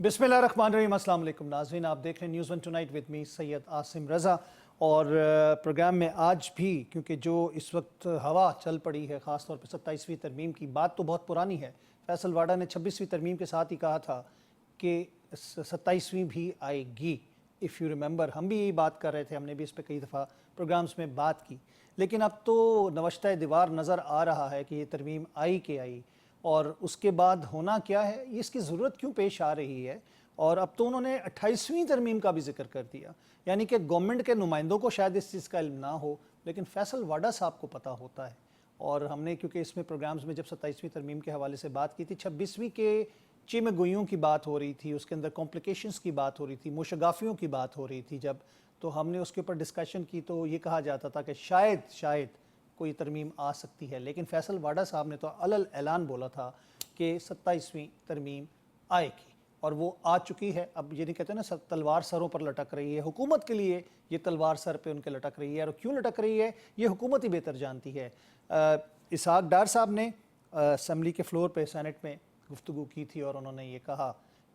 बिस्मिल्लाहिर्रहमानिर्रहीम। अस्सलाम वालेकुम नाज़रीन, आप देख रहे हैं news one tonight with me Syed Asim Raza. और प्रोग्राम में आज भी क्योंकि जो इस वक्त हवा चल पड़ी है ख़ास तौर पर 27वीं तरमीम की, बात तो बहुत पुरानी है। फैसल वाडा ने 26वीं तरमीम के साथ ही कहा था कि 27वीं भी आएगी। इफ़ यू रिमेंबर, हम भी यही बात कर रहे थे, हमने भी इस पर कई दफ़ा प्रोग्राम्स में बात की। लेकिन अब तो नवश्ता दीवार नज़र आ रहा है कि ये तरमीम आई कि आई, और उसके बाद होना क्या है, इसकी ज़रूरत क्यों पेश आ रही है। और अब तो उन्होंने 28वीं तरमीम का भी जिक्र कर दिया, यानी कि गवर्नमेंट के नुमाइंदों को शायद इस चीज़ का इल्म ना हो, लेकिन फैसल वाडा साहब को पता होता है। और हमने क्योंकि इसमें प्रोग्राम्स में जब 27वीं तरमीम के हवाले से बात की थी, 26वीं के चिमगोइयों की बात हो रही थी, उसके अंदर कॉम्प्लिकेशंस की बात हो रही थी, मुशगाफियों की बात हो रही थी, जब तो हमने उसके ऊपर डिस्कशन की तो ये कहा जाता था कि शायद कोई तरमीम आ सकती है। लेकिन फैसल वाडा साहब ने तो अलल ऐलान बोला था कि 27वीं तरमीम आएगी, और वो आ चुकी है। अब ये नहीं कहते ना, तलवार सरों पर लटक रही है। हुकूमत के लिए ये तलवार सर पे उनके लटक रही है, और क्यों लटक रही है ये हुकूमत ही बेहतर जानती है। इसहाक डार साहब ने असम्बली के फ्लोर पे सेनेट में गुफ्तगू की थी, और उन्होंने ये कहा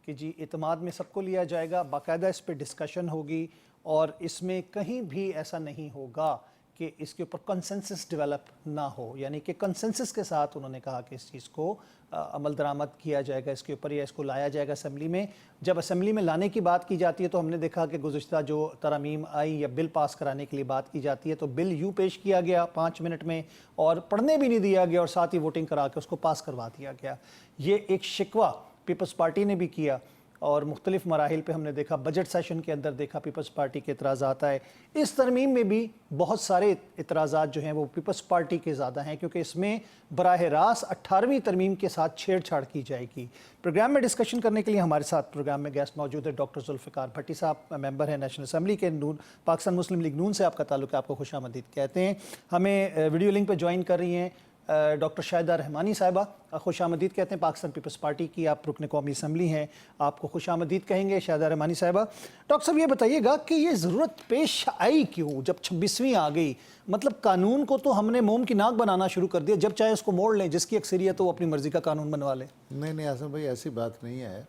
कि जी इत्मीनान में सबको लिया जाएगा, बाकायदा इस पर डिस्कशन होगी, और इसमें कहीं भी ऐसा नहीं होगा कि इसके ऊपर कंसेंसस डेवलप ना हो। यानी कि कंसेंसस के साथ उन्होंने कहा कि इस चीज़ को अमल दरामद किया जाएगा इसके ऊपर, या इसको लाया जाएगा असम्बली में। जब असम्बली में लाने की बात की जाती है तो हमने देखा कि गुज़िश्ता जो तरमीम आई या बिल पास कराने के लिए बात की जाती है तो बिल यूँ पेश किया गया 5 मिनट में, और पढ़ने भी नहीं दिया गया, और साथ ही वोटिंग करा के उसको पास करवा दिया गया। ये एक शिकवा पीपल्स पार्टी ने भी किया, और मुख्तलिफ मराहिल पे हमने देखा, बजट सेशन के अंदर देखा पीपल्स पार्टी के एतराज़ात आए। इस तरमीम में भी बहुत सारे एतराज़ात जो हैं वो पीपल्स पार्टी के ज़्यादा हैं, क्योंकि इसमें बराह रास्त 18वीं तरमीम के साथ छेड़छाड़ की जाएगी। प्रोग्राम में डिस्कशन करने के लिए हमारे साथ प्रोग्राम में गेस्ट मौजूद है डॉक्टर जुल्फ़िकार भट्टी साहब, मेंबर हैं नेशनल असम्बली के नून पाकिस्तान मुस्लिम लीग नून से आपका ताल्लुक़ है, आपको खुशामदीद कहते हैं। हमें वीडियो लिंक पर ज्वाइन कर रही हैं डॉक्टर शाहिदा रहमानी साहिबा, खुशामदीद कहते हैं, पाकिस्तान पीपल्स पार्टी की आप रुकन कौमी असम्बली हैं, आपको खुशामदीद कहेंगे शाहिदा रहमानी साहिबा। डॉक्टर साहब ये बताइएगा कि ये ज़रूरत पेश आई क्यों जब 26वीं आ गई? मतलब कानून को तो हमने मोम की नाक बनाना शुरू कर दिया, जब चाहे उसको मोड़ लें, जिसकी अक्सरियत वो अपनी मर्ज़ी का कानून बनवा लें। नहीं आसम भाई, ऐसी बात नहीं है।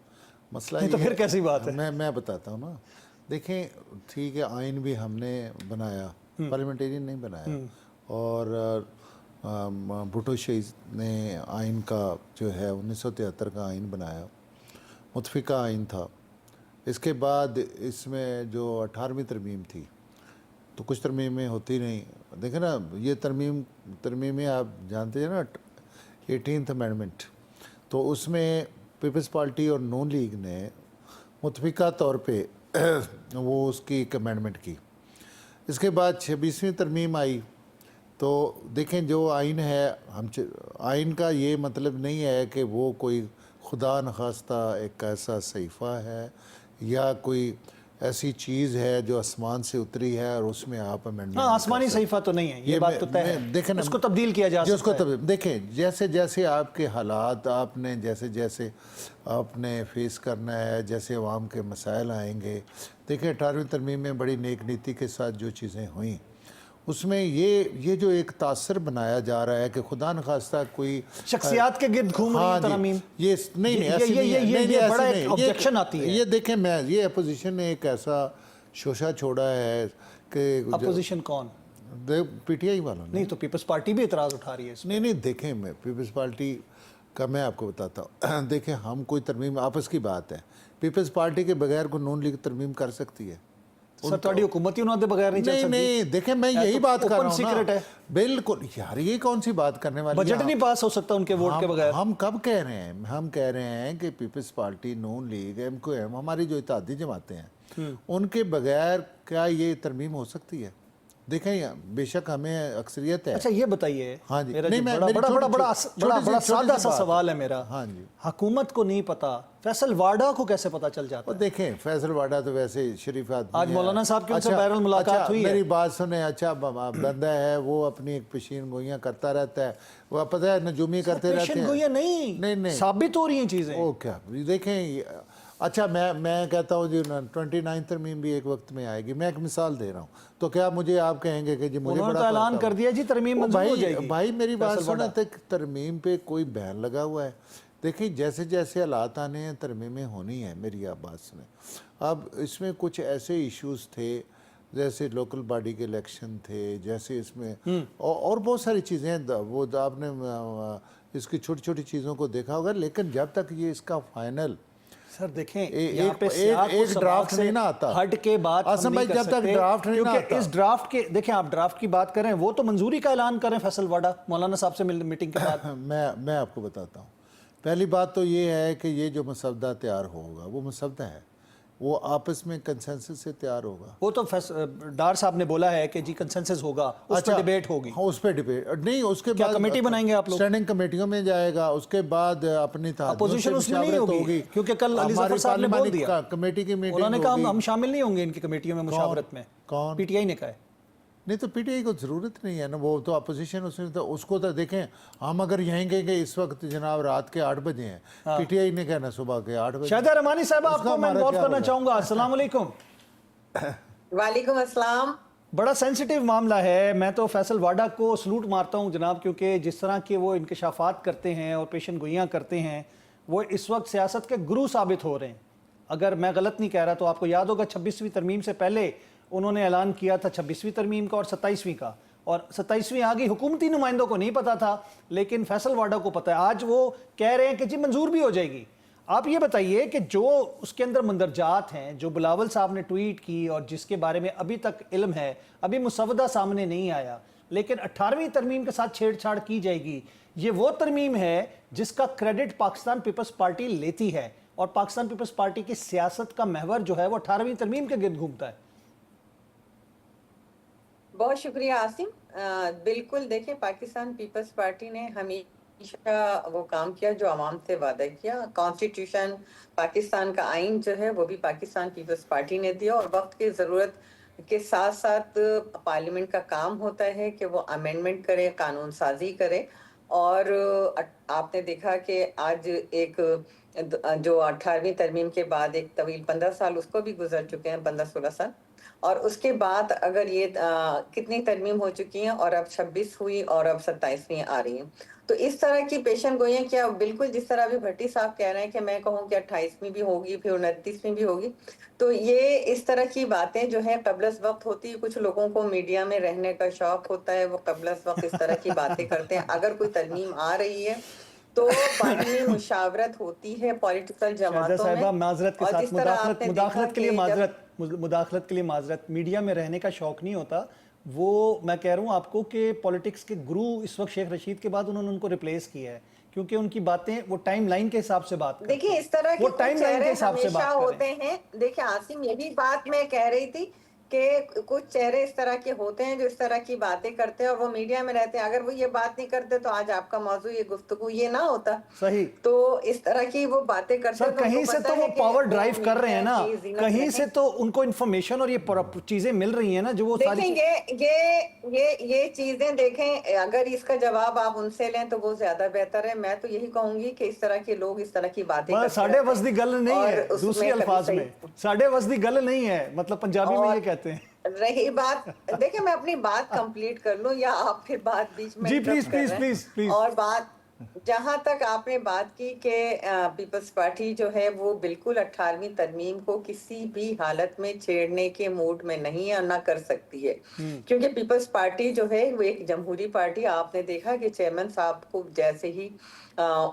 मसला नहीं तो फिर कैसी बात है? मैं बताता हूँ ना। देखें, ठीक है, आइन भी हमने बनाया, पार्लियामेंटेरियन नहीं बनाया, और भुट्टो शहीद ने आइन का जो है 1973 का आइन बनाया, मुतफ़िका आइन था। इसके बाद इसमें जो 18वीं तरमीम थी, तो कुछ तरमीमें होती नहीं। देखें ना, ये तरमीमें आप जानते हैं ना, 18th अमेंडमेंट, तो उसमें पीपल्स पार्टी और नून लीग ने मुतफ़िका तौर पे वो उसकी एक अमेंडमेंट की। इसके बाद 26वीं तरमीम आई, तो देखें जो आइन है, आइन का ये मतलब नहीं है कि वो कोई खुदा नखास्ता एक ऐसा सहीफ़ा है या कोई ऐसी चीज़ है जो आसमान से उतरी है और उसमें आप अमेंडमेंट। हाँ, आसमानी सहीफ़ा तो नहीं है, ये बात तो तय है। देखें ना, उसको तब्दील किया जा सकता है। देखें, जैसे जैसे आपके हालात, आपने जैसे आपने फेस करना है, जैसे अवाम के मसाइल आएंगे। देखें, 18वीं तरमीम में बड़ी नेक नीति के साथ जो चीज़ें हुई, उसमें ये जो एक तासर बनाया जा रहा है कि खुदा न खास्ता कोई शख्सियात के गिर्द घूम रही है तरमीम, ये बड़ा एक ऑब्जेक्शन आती है। ये देखें, ये अपोजिशन ने एक ऐसा शोशा छोड़ा है कि अपोजिशन कौन? पीटीआई वालों ने। नहीं तो पीपल्स पार्टी भी इतराज़ उठा रही है इसमें। नहीं, देखें, मैं पीपल्स पार्टी का मैं आपको बताता हूँ। देखें, हम कोई तरमीम आपस की बात है, पीपल्स पार्टी के बगैर को नून लीग तरमीम कर सकती है? सर, हुकूमती उन्होंने बगैर नहीं चल सकती। नहीं, देखें, मैं यही बात कर रहा हूँ सीक्रेट है। बिल्कुल यार, ये कौन सी बात करने वाली? बजट नहीं पास हो सकता उनके वोट के बगैर। हम कब कह रहे हैं? हम कह रहे हैं कि पीपल्स पार्टी, नून लीग, MQM, हमारी जो इत्तेहादी जमातें हैं, उनके बगैर क्या ये तरमीम हो सकती है? देखें, बेशक हमें अक्सरियत है। अच्छा, ये बताइए, हाँ जी, मेरा बड़ा सादा सा सवाल है मेरा। हाँ जी, हुकूमत को नहीं पता, फैसल वाडा को कैसे पता चल जाता है? देखें, फैसल वाडा तो वैसे शरीफ आदमी। आज मौलाना साहब की उनसे बहरहाल मुलाकात हुई है। मेरी बात सुने, अच्छा बंदा है वो, अपनी एक पेशीन गोइयाँ करता रहता है, वो पता है नजूमी करते रहते हैं। नहीं साबित हो रही हैं चीजें। ओ क्या, देखें, अच्छा मैं कहता हूँ जी 29 तरमीम भी एक वक्त में आएगी। मैं एक मिसाल दे रहा हूँ, तो क्या मुझे आप कहेंगे कि जी मुझे बड़ा ऐलान कर दिया जी तरमीम मंजूर हो जाएगी? भाई मेरी बात सुनो, तरमीम पे कोई बैन लगा हुआ है, देखिए जैसे जैसे हालात आने हैं तरमीमें होनी है, मेरी आप बात सुने। अब इसमें कुछ ऐसे इश्यूज थे जैसे लोकल बॉडी के इलेक्शन थे, जैसे इसमें और बहुत सारी चीज़ें हैं, वो आपने इसकी छोटी छोटी चीज़ों को देखा होगा, लेकिन जब तक ये इसका फाइनल सर देखें एक पे एक ड्राफ्ट नहीं ना आता, हट के बात हम आसम नहीं भाई कर जब तक सकते, ड्राफ्ट नहीं ना क्योंकि आता, इस ड्राफ्ट के देखें, आप ड्राफ्ट की बात कर रहे हैं, वो तो मंजूरी का ऐलान करें फैसल वाडा मौलाना साहब से मीटिंग के बाद। मैं आपको बताता हूँ। पहली बात तो ये है कि ये जो मसवदा तैयार होगा वो मसवदा है, वो आपस में कंसेंसस से तैयार होगा। वो तो डार साहब ने बोला है कि जी कंसेंसस होगा, उस पर डिबेट होगी। हाँ, उस पर डिबेट नहीं, उसके क्या बाद कमेटी बनाएंगे आप लोग? स्टैंडिंग कमेटियों में जाएगा, उसके बाद अपनी अपोजिशन उसमें नहीं होगी, क्योंकि कल अली ज़फ़र साहब ने बोल दिया, कमेटी की मीटिंग उन्होंने कहा हम शामिल नहीं होंगे इनकी कमेटियों में मुशावरत में। कौन? पीटीआई ने कहा है। नहीं तो पीटीआई को ज़रूरत नहीं है ना, वो तो अपोजिशन उसने तो उसको तो देखें, हम अगर यहीं कहेंगे इस वक्त जनाब रात के 8 बजे हैं, पीटीआई ने कहना सुबह के 8 बजे। शाहिदा रहमानी साहब आपको मैं इन्वॉल्व करना चाहूँगा। अस्सलाम वालेकुम। वालेकुम अस्सलाम। बड़ा सेंसिटिव मामला है, मैं तो फैसल वाडा को सलूट मारता हूँ जनाब, क्योंकि जिस तरह के वो इंकशाफात करते हैं और पेशन गोइयाँ करते हैं, वो इस वक्त सियासत के गुरु साबित हो रहे हैं। अगर मैं गलत नहीं कह रहा तो आपको याद होगा 26वीं तरमीम से पहले उन्होंने ऐलान किया था 26वीं तरमीम का और 27वीं का, और 27वीं आ गई, हुकूमती नुमाइंदों को नहीं पता था, लेकिन फैसल वाडा को पता है। आज वो कह रहे हैं कि जी मंजूर भी हो जाएगी। आप ये बताइए कि जो उसके अंदर मंदरजात हैं, जो बिलावल साहब ने ट्वीट की और जिसके बारे में अभी तक इल्म है, अभी मुसवदा सामने नहीं आया, लेकिन 18वीं तरमीम के साथ छेड़छाड़ की जाएगी। ये वो तरमीम है जिसका क्रेडिट पाकिस्तान पीपल्स पार्टी लेती है, और पाकिस्तान पीपल्स पार्टी की सियासत का महवर जो है वो 18वीं तरमीम के गिर्द घूमता है। बहुत शुक्रिया आसिम। बिल्कुल देखें, पाकिस्तान पीपल्स पार्टी ने हमेशा वो काम किया जो आवाम से वादा किया। कॉन्स्टिट्यूशन, पाकिस्तान का आइन जो है वो भी पाकिस्तान पीपल्स पार्टी ने दिया, और वक्त की ज़रूरत के साथ साथ पार्लियामेंट का काम होता है कि वो अमेंडमेंट करे, कानून साजी करे। और आपने देखा कि आज एक जो 18वीं तरमीम के बाद एक तवील 15 साल उसको भी गुजर चुके हैं, 15-16 साल, और उसके बाद अगर ये कितनी तरमीम हो चुकी हैं, और अब 26 हुई और अब 27वीं आ रही हैं। तो इस तरह की पेशन गोइयां, क्या बिल्कुल जिस तरह अभी भट्टी साहब कह रहे हैं कि मैं कहूँ कि 28वीं भी होगी, फिर 29वीं भी होगी, तो ये इस तरह की बातें जो है कबलस वक्त होती है। कुछ लोगों को मीडिया में रहने का शौक होता है, वो कबलस वक्त इस तरह की बातें करते हैं। अगर कोई तरमीम आ रही है तो बाहमी मुशावरत होती है पॉलिटिकल जमातों में, माजरत के और साथ जिस तरह आपने मुदाखलत के लिए मुदाखलत के लिए माजरत, मीडिया में रहने का शौक नहीं होता। वो मैं कह रहा हूँ आपको कि पॉलिटिक्स के गुरु इस वक्त शेख रशीद के बाद उन्होंने उनको रिप्लेस किया है, क्योंकि उनकी बातें वो टाइम लाइन के हिसाब से बात करते हैं। देखिए इस तरह के टाइम लाइन के हिसाब से बात होते हैं। देखिए आसिम, यही बात मैं कह रही थी कि कुछ चेहरे इस तरह के होते हैं जो इस तरह की बातें करते हैं और वो मीडिया में रहते हैं। अगर वो ये बात नहीं करते तो आज आपका मौजू ये गुफ्तगू ये ना होता। सही। तो इस तरह की वो बातें करते हैं। कहीं से तो वो पावर ड्राइव कर रहे हैं ना, कहीं से तो उनको इन्फॉर्मेशन और ये चीजें मिल रही हैं ना, जो वो देखेंगे ये चीजें देखें। अगर इसका जवाब आप उनसे लें तो वो ज्यादा बेहतर है। मैं तो यही कहूंगी कि इस तरह के लोग इस तरह की बातें करते हैं। साढ़े वस दी गल नहीं है, दूसरी अल्फाज में साढ़े वस दी गल नहीं है, मतलब पंजाबी में ये कहते हैं। रही बात, देखिए मैं अपनी बात कंप्लीट कर लूं या आप फिर बात बीच में जी प्लीज। और बात जहां तक आपने बात की कि पीपल्स पार्टी जो है वो बिल्कुल 18वीं तरमीम को किसी भी हालत में छेड़ने के मूड में नहीं है और ना कर सकती है, क्योंकि पीपल्स पार्टी जो है वो एक जमहूरी पार्टी। आपने देखा कि चेयरमैन साहब को जैसे ही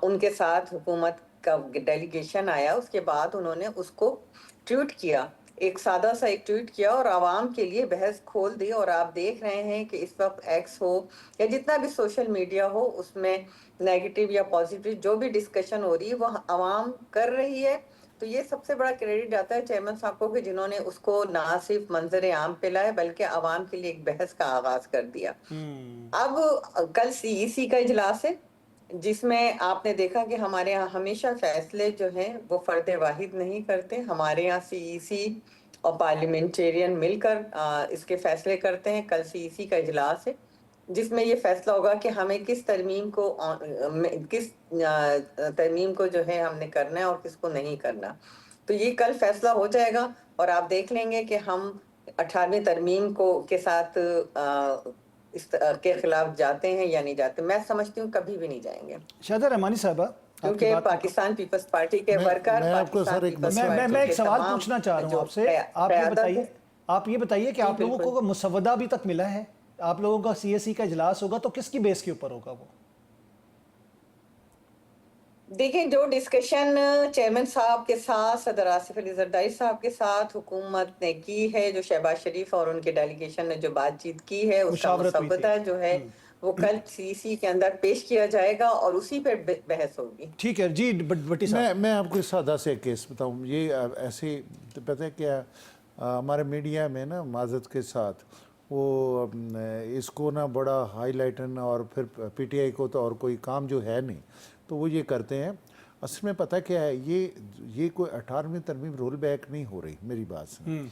उनके साथ हुकूमत का डेलीगेशन आया, उसके बाद उन्होंने उसको ट्वीट किया, एक सादा सा एक ट्वीट किया और आवाम के लिए बहस खोल दी। और आप देख रहे हैं कि इस वक्त एक्स हो या जितना भी सोशल मीडिया हो, उसमें नेगेटिव या पॉजिटिव जो भी डिस्कशन हो रही है वो आवाम कर रही है। तो ये सबसे बड़ा क्रेडिट जाता है चेयरमैन साहब को कि जिन्होंने उसको ना सिर्फ मंजर आम पे लाए बल्कि आवाम के लिए एक बहस का आगाज कर दिया। अब कल सीईसी का इजलास है, जिसमें आपने देखा कि हमारे यहाँ हमेशा फैसले जो हैं वो फर्द वाहिद नहीं करते। हमारे यहाँ सीईसी और पार्लियामेंटेरियन मिलकर इसके फैसले करते हैं। कल सीईसी का इजलास है जिसमें ये फैसला होगा कि हमें किस तरमीम को जो है हमने करना है और किसको नहीं करना। तो ये कल फैसला हो जाएगा और आप देख लेंगे कि हम 18वीं तरमीम के साथ इस के खिलाफ जाते हैं या नहीं जाते। मैं समझती हूँ कभी भी नहीं जाएंगे। शाहिदा रहमानी साहबा, क्योंकि बात पाकिस्तान पीपल्स पार्टी के वर्कर मैं आपको पाकिस्तान सर एक पीपल्स मसला- पार्टी मैं एक के सवाल तमाम पूछना चाह रहा हूँ जो आपसे। आप ये बताइए कि जी, आप लोगों बिल्कुल। को मुसवदा अभी तक मिला है? आप लोगों का सीएससी का इजलास होगा तो किसकी बेस के ऊपर होगा वो? देखिए, जो डिस्कशन चेयरमैन साहब के साथ, सदर आसिफ अली जरदारी साहब के साथ हुकूमत ने की है, जो शहबाज शरीफ और उनके डेलीगेशन ने जो बातचीत की है, उसका मुशावरत हुई थी। मुसवदा जो है वो कल सीसी के अंदर पेश किया जाएगा और उसी पर बहस होगी। ठीक है जी, भट्टी साहब। मैं आपको सादा से एक केस बताऊं। ये ऐसे तो पता है क्या, हमारे मीडिया में ना माजत के साथ वो इसको ना बड़ा हाईलाइटन, और फिर पीटीआई को तो और कोई काम जो है नहीं तो वो ये करते हैं। असल में पता क्या है, ये कोई 18वीं तरमीम रोल बैक नहीं हो रही, मेरी बात सुन।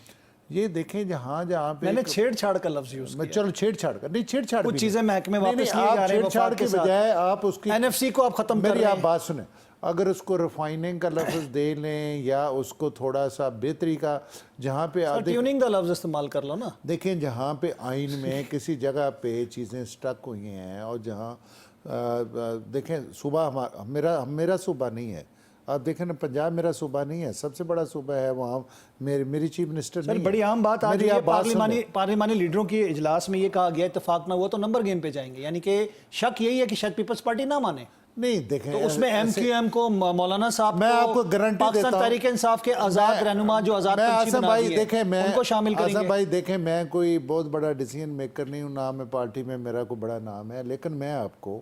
ये देखें जहाँ जहाँ पे मैंने छेड़छाड़ का लफ्ज यूज मैं किया। चलो छेड़छाड़ का नहीं, छेड़छाड़ कुछ भी चीजें नहीं। महकमे नहीं, वापस नहीं, लिए जा आप रहे हैं छेड़छाड़ वफाक के के साथ। बजाय आप उसकी एनएफसी को आप खत्म कर मेरी रहे आप हैं। बात सुने, अगर उसको रिफाइनिंग का लफ्ज दे लें या उसको थोड़ा सा बेहतरी का, जहाँ पे आप ट्यूनिंग का लफ्ज इस्तेमाल कर लो ना। देखें जहाँ पे आइन में किसी जगह पे चीज़ें स्टक हुई हैं, और जहाँ देखें सूबा मेरा सूबा नहीं है। आप देखें ना, पंजाब मेरा सूबा नहीं है, सबसे बड़ा सूबा है वहाँ मेरी चीफ मिनिस्टर नहीं है। बड़ी आम बात आज मेरी ये आप बात सुनो। पार्लिमानी लीडरों की इजलास में ये कहा गया इत्तेफाक ना हुआ तो नंबर गेम पे जाएंगे, यानी कि शक यही है कि शायद पीपल्स पार्टी ना माने। नहीं देखें तो उसमें एमक्यूएम को, मौलाना साहब मैं को, आपको गारंटी पाकिस्तान देता हूं, तहरीक इंसाफ के आजाद रहनुमा जो आजाद मैं पंछी आसम बना भाई दिए, देखें, मैं उनको शामिल आसम करेंगे। भाई देखें, मैं कोई बहुत बड़ा डिसीजन मेकर नहीं हूँ, ना मैं पार्टी में मेरा कोई बड़ा नाम है, लेकिन मैं आपको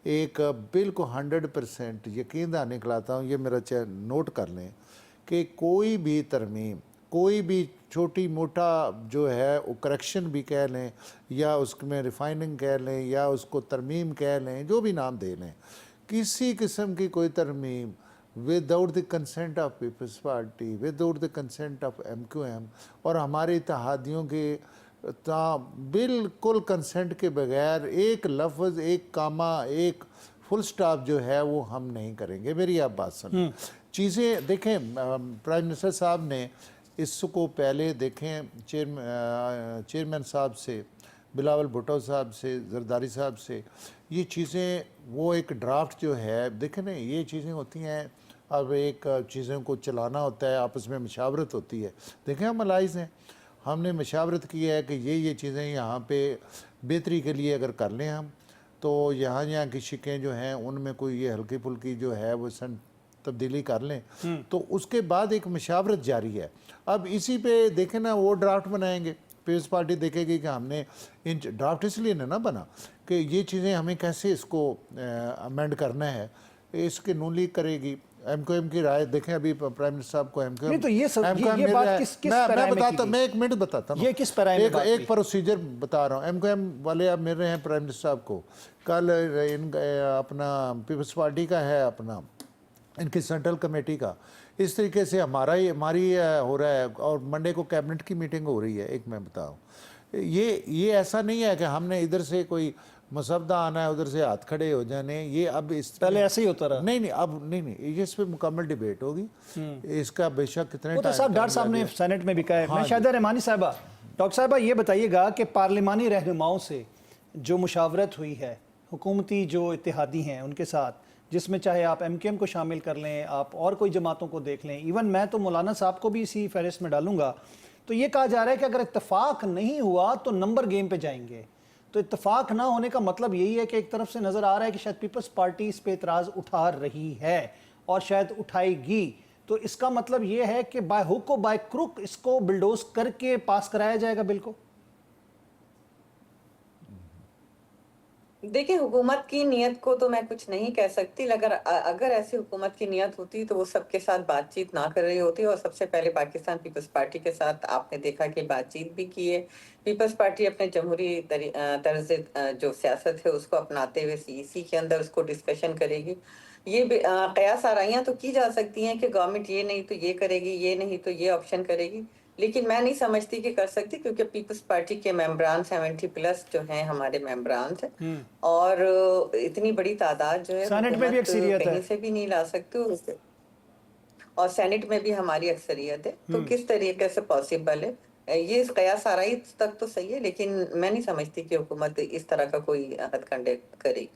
एक बिल्कुल 100% यकीन दाने खिलाता हूँ, ये मेरा नोट कर लें कि कोई भी तरमीम, कोई भी छोटी मोटा जो है वो करेक्शन भी कह लें या उसमें रिफाइनिंग कह लें या उसको तरमीम कह लें, जो भी नाम दे लें, किसी किस्म की कोई तरमीम without the consent of Peoples Party, without the consent of MQM और हमारे इत्तेहादियों के बिल्कुल कंसेंट के बगैर एक लफ्ज़, एक कामा, एक फुल स्टॉप जो है वो हम नहीं करेंगे। मेरी आप बात सुनें। चीज़ें देखें, प्राइम मिनिस्टर साहब ने इसको पहले देखें चेयरमैन साहब से, बिलावल भुट्टो साहब से, जरदारी साहब से, ये चीज़ें वो एक ड्राफ्ट जो है, देखें ना, ये चीज़ें होती हैं। अब एक चीज़ों को चलाना होता है, आपस में मशावरत होती है। देखें हम मलाइज़ हैं, हमने मशावरत की है कि ये चीज़ें यहाँ पे बेहतरी के लिए अगर कर लें हम, तो यहाँ की शिकें जो हैं उनमें कोई ये हल्की फुल्की जो है वो तब्दीली कर लें, तो उसके बाद एक मशावरत जारी है। अब इसी पे देखें ना, वो ड्राफ्ट बनाएंगे, पीपल्स पार्टी देखेगी कि हमने इन ड्राफ्ट इसलिए ना बना कि ये चीज़ें हमें कैसे इसको अमेंड करना है, इसके नून लीग करेगी। एमक्यूएम की राय देखें, अभी प्राइम मिनिस्टर साहब को एमक्यूएम नहीं तो ये बात किस मैं बताता, मैं एक मिनट बताता हूँ, ये किस पैराए में बात एक प्रोसीजर बता रहा हूँ। एमक्यूएम वाले अब मिल रहे हैं प्राइम मिनिस्टर साहब को, कल अपना पीपल्स पार्टी का है, अपना इनकी सेंट्रल कमेटी का, इस तरीके से हमारी हो रहा है, और मंडे को कैबिनेट की मीटिंग हो रही है। एक मैं बताऊँ, ये ऐसा नहीं है कि हमने इधर से कोई मसवदा आना है, उधर से हाथ खड़े हो जाने। ये अब इस पहले ऐसे ही होता रहा। नहीं, अब नहीं, ये इस पे मुकम्मल डिबेट होगी। इसका बेशक कितने वो तो साहब डॉक्टर साहब ने सेनेट में भी कहा है। मैं शाहिदा रहमानी साहबा, डॉक्टर साहबा ये बताइएगा कि पार्लिमानी रहनुमाओं से जो मुशावरत हुई है, हुकूमती जो इत्तेहादी हैं उनके साथ, जिसमें चाहे आप एमक्यूएम को शामिल कर लें, आप और कोई जमातों को देख लें, इवन मैं तो मौलाना साहब को भी इसी फहरिस्त में डालूंगा, तो ये कहा जा रहा है कि अगर इत्तेफाक नहीं हुआ तो नंबर गेम पे जाएंगे। तो इत्तेफाक ना होने का मतलब यही है कि एक तरफ से नज़र आ रहा है कि शायद पीपल्स पार्टी इस पे एतराज़ उठा रही है और शायद उठाएगी। तो इसका मतलब ये है कि बाय हुक और बाय क्रुक इसको बिल्डोज करके पास कराया जाएगा बिल को। देखिए, हुकूमत की नीयत को तो मैं कुछ नहीं कह सकती, अगर ऐसी हुकूमत की नीयत होती तो वो सबके साथ बातचीत ना कर रही होती, और सबसे पहले पाकिस्तान पीपल्स पार्टी के साथ आपने देखा कि बातचीत भी की है। पीपल्स पार्टी अपने जमहूरी तर्ज जो सियासत है उसको अपनाते हुए सीईसी के अंदर उसको डिस्कशन करेगी। ये कयास आराइयां तो की जा सकती हैं कि गवर्नमेंट ये नहीं तो ये करेगी, ये नहीं तो ये ऑप्शन करेगी, लेकिन मैं नहीं समझती कि कर सकती, क्योंकि पीपल्स पार्टी के मेंबरान 70+ जो हैं हमारे मेंबरान हैं, और इतनी बड़ी तादाद जो है सेनेट में भी अक्सरियत है, कहीं से भी नहीं ला सकते, और सेनेट में भी हमारी अक्सरियत है। तो किस तरीके से पॉसिबल है ये कयास आराई तक तो सही है, लेकिन मैं नहीं समझती कि हुकूमत इस तरह का कोई हथकंडे करेगी।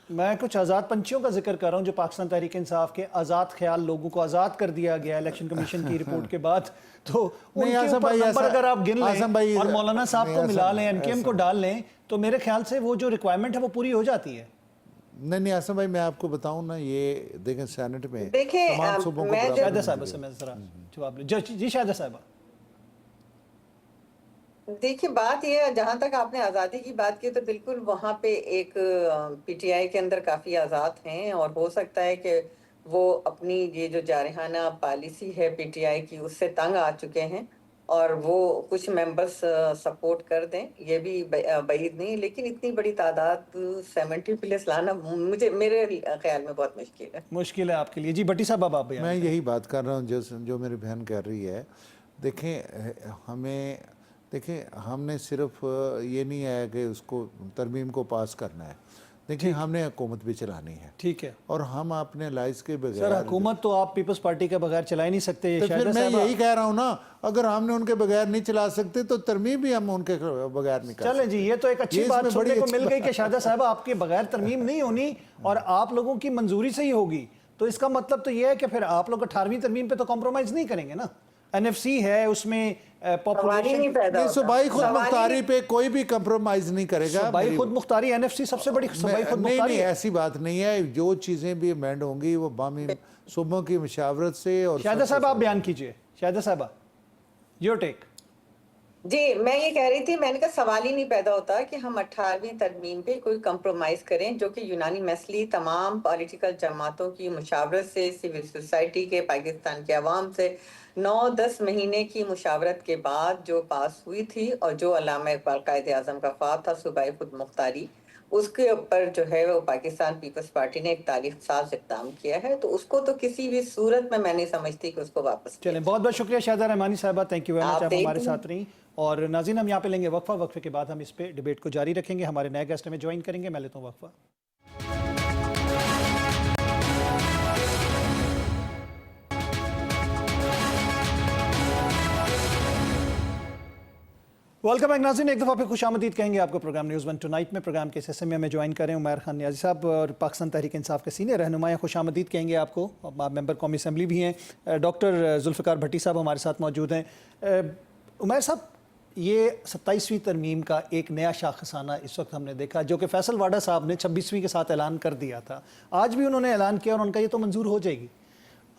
میں کچھ آزاد پنچیوں کا ذکر کر رہا ہوں جو پاکستان تحریک انصاف کے آزاد خیال لوگوں کو آزاد کر دیا گیا الیکشن کمیشن کی رپورٹ کے بعد، تو ان کے اوپر نمبر اگر آپ گن لیں اور مولانا صاحب کو ملا لیں، این کے ایم کو ڈال لیں، تو میرے خیال سے وہ جو ریکوائرمنٹ ہے وہ پوری ہو جاتی ہے۔ نہیں آسم بھائی، میں آپ کو بتاؤں نا، یہ دیکھیں سینٹ میں دیکھیں تمام صوبوں کو شاہدہ صاحبہ سے میں ذرا جواب لوں۔ جی شاہدہ صاحبہ، دیکھیے بات یہ ہے، جہاں تک آپ نے آزادی کی بات کی تو بالکل وہاں پہ ایک پی ٹی آئی کے اندر کافی آزاد ہیں، اور ہو سکتا ہے کہ وہ اپنی یہ جو جارحانہ پالیسی ہے پی ٹی آئی کی اس سے تنگ آ چکے ہیں، اور وہ کچھ ممبرز سپورٹ کر دیں، یہ بھی بعید نہیں، لیکن اتنی بڑی تعداد 70 پلس لانا مجھے میرے خیال میں بہت مشکل ہے۔ مشکل ہے آپ کے لیے۔ جی بٹی صاحب، آپ بیان میں یہی بات کر رہا ہوں جو میری بہن کر رہی ہے۔ دیکھیں ہم نے صرف یہ نہیں ہے کہ اس کو ترمیم کو پاس کرنا ہے، دیکھیں ہم نے حکومت بھی چلانی ہے، ٹھیک ہے اور ہم اپنے لائز کے بغیر سر، حکومت تو آپ پیپلز پارٹی کے بغیر چلا ہی نہیں سکتے۔ تو پھر میں یہی کہہ رہا ہوں نا، اگر ہم نے ان کے بغیر نہیں چلا سکتے تو ترمیم بھی ہم ان کے بغیر نہیں کر سکتے۔ چلیں جی، یہ تو ایک اچھی بات سننے کو مل گئی کہ شاہدہ صاحبہ آپ کے بغیر ترمیم نہیں ہونی اور آپ لوگوں کی منظوری سے ہی ہوگی، تو اس کا مطلب تو یہ ہے کہ پھر آپ لوگ 18ویں ترمیم پہ تو کمپرومائز نہیں کریں گے نا۔ این ایف سی ہے، اس میں پاپولیشن، صوبائی خود مختاری پہ کوئی بھی کمپرومائز نہیں کرے گا۔ صوبائی خود مختاری، این ایف سی سب سے بڑی صوبائی خود مختاری نہیں، ایسی بات نہیں ہے، جو چیزیں بھی امینڈ ہوں گی وہ بامی صوبوں کی مشاورت سے۔ اور شاہدہ صاحب آپ بیان کیجئے، شاہدہ صاحبہ یور ٹیک۔ جی میں یہ کہہ رہی تھی، میں نے کہا سوال ہی نہیں پیدا ہوتا کہ ہم 18ویں ترمیم پہ کوئی کمپرومائز کریں، جو کہ یونانی مسئلے تمام پولیٹیکل جماعتوں کی مشاورت سے، سول سوسائٹی کے، پاکستان کے عوام سے 9-10 مہینے کی مشاورت کے بعد جو پاس ہوئی تھی، اور جو علامہ اقبال قائد اعظم کا خواب تھا صوبائی خود مختاری، اس کے اوپر جو ہے وہ پاکستان پیپلز پارٹی نے ایک تاریخ ساز اقدام کیا ہے، تو اس کو تو کسی بھی صورت میں نہیں سمجھتی کہ اس کو واپس کیا چلیں، بہت بہت شکریہ شاہدہ رحمانی صاحبہ، تھینک یو ویری مچ، آپ ہمارے دیکھ ساتھ رہیں۔ اور ناظرین، ہم یہاں پہ لیں گے وقفہ، وقفے کے بعد ہم اس پہ ڈیبیٹ کو جاری رکھیں گے، ہمارے نئے گیسٹ ہمیں جوائن کریں گے۔ میں لیتا ہوں وقفہ۔ ویلکم بیک ناظرین، ایک دفعہ پہ خوش آمدید کہیں گے آپ کو پروگرام نیوز ون ٹونائٹ میں۔ پروگرام کے اس حصے میں ہمیں جوائن کر رہے ہیں عمیر خان نیازی صاحب، اور پاکستان تحریک انصاف کے سینئر رہنما ہیں، خوش آمدید کہیں گے آپ کو۔ آپ ممبر قومی اسمبلی بھی ہیں۔ ڈاکٹر ذوالفقار بھٹی صاحب ہمارے ساتھ موجود ہیں۔ عمیر صاحب، یہ 27ویں ترمیم کا ایک نیا شاخصانہ اس وقت ہم نے دیکھا، جو کہ فیصل واڈا صاحب نے 26ویں کے ساتھ اعلان کر دیا تھا، آج بھی انہوں نے اعلان کیا اور ان کا یہ تو منظور ہو جائے گی،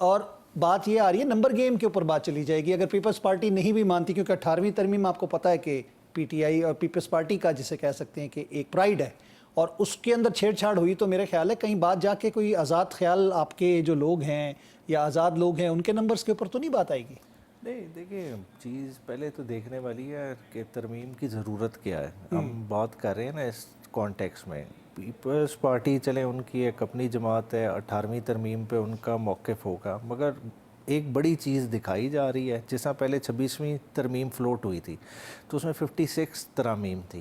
اور بات یہ آ رہی ہے نمبر گیم کے اوپر بات چلی جائے گی۔ اگر پیپلز پارٹی نہیں بھی مانتی، کیونکہ 18ویں ترمیم آپ کو پتہ ہے کہ پی ٹی آئی اور پیپلز پارٹی کا جسے کہہ سکتے ہیں کہ ایک پرائیڈ ہے، اور اس کے اندر چھیڑ چھاڑ ہوئی تو میرے خیال ہے کہیں بات جا کے کوئی آزاد خیال آپ کے جو لوگ ہیں یا آزاد لوگ ہیں ان کے نمبرز کے اوپر تو نہیں بات آئے گی۔ نہیں، دیکھیں چیز پہلے تو دیکھنے والی ہے کہ ترمیم کی ضرورت کیا ہے۔ ہم بات کر رہے ہیں نا اس کانٹیکس میں، پیپلز پارٹی چلیں ان کی ایک اپنی جماعت ہے، 18ویں ترمیم پہ ان کا موقف ہوگا، مگر ایک بڑی چیز دکھائی جا رہی ہے۔ جس طرح پہلے 26ویں ترمیم فلوٹ ہوئی تھی تو اس میں 56 ترامیم تھی،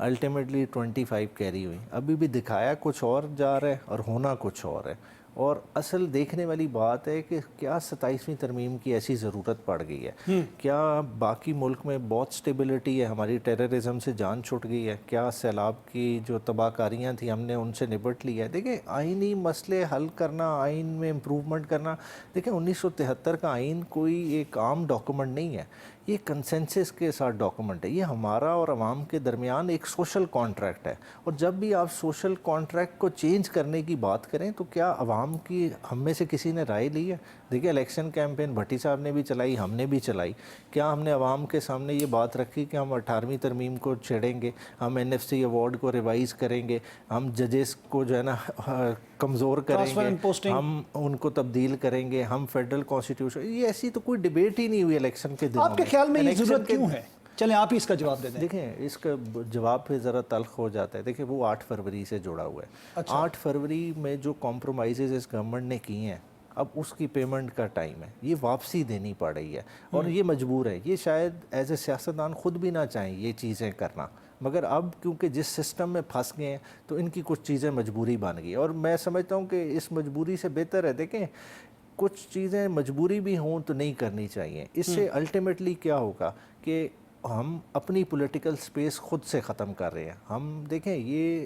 الٹیمیٹلی 25 کیری ہوئی، ابھی بھی دکھایا کچھ اور جا رہا ہے اور ہونا کچھ اور ہے۔ اور اصل دیکھنے والی بات ہے کہ کیا 27ویں ترمیم کی ایسی ضرورت پڑ گئی ہے؟ کیا باقی ملک میں بہت سٹیبلٹی ہے، ہماری ٹیررزم سے جان چھوٹ گئی ہے؟ کیا سیلاب کی جو تباہ کاریاں تھیں ہم نے ان سے نبٹ لی ہے؟ دیکھیں آئینی مسئلے حل کرنا، آئین میں امپروومنٹ کرنا، دیکھیں 1973 کا آئین کوئی ایک عام ڈاکومنٹ نہیں ہے، یہ کنسنسس کے ساتھ ڈاکومنٹ ہے، یہ ہمارا اور عوام کے درمیان ایک سوشل کانٹریکٹ ہے، اور جب بھی آپ سوشل کانٹریکٹ کو چینج کرنے کی بات کریں تو کیا عوام کی ہم میں سے کسی نے رائے لی ہے؟ دیکھیں الیکشن کیمپین بھٹی صاحب نے بھی چلائی، ہم نے بھی چلائی، کیا ہم نے عوام کے سامنے یہ بات رکھی کہ ہم 18ویں ترمیم کو چھیڑیں گے، ہم این ایف سی ایوارڈ کو ریوائز کریں گے، ہم ججز کو جو ہے نا کمزور کریں گے، ہم ان کو تبدیل کریں گے، ہم فیڈرل کانسٹیٹیوشن، یہ ایسی تو کوئی ڈیبیٹ ہی نہیں ہوئی الیکشن کے دنوں میں۔ آپ کے خیال میں یہ ضرورت کیوں ہے؟ چلیں آپ ہی اس کا جواب دے دیں۔ دیکھیں اس کا جواب پہ ذرا تلخ ہو جاتا ہے، دیکھیں وہ 8 فروری سے جڑا ہوا ہے۔ 8 فروری میں جو کمپرومائزز اس گورنمنٹ نے کی ہیں، اب اس کی پیمنٹ کا ٹائم ہے، یہ واپسی دینی پڑ رہی ہے، اور یہ مجبور ہے، یہ شاید ایز اے سیاستدان خود بھی نہ چاہیں یہ چیزیں کرنا، مگر اب کیونکہ جس سسٹم میں پھنس گئے ہیں تو ان کی کچھ چیزیں مجبوری بن گئی، اور میں سمجھتا ہوں کہ اس مجبوری سے بہتر ہے، دیکھیں کچھ چیزیں مجبوری بھی ہوں تو نہیں کرنی چاہیے۔ اس سے الٹیمیٹلی کیا ہوگا کہ ہم اپنی پولیٹیکل سپیس خود سے ختم کر رہے ہیں. ہم دیکھیں یہ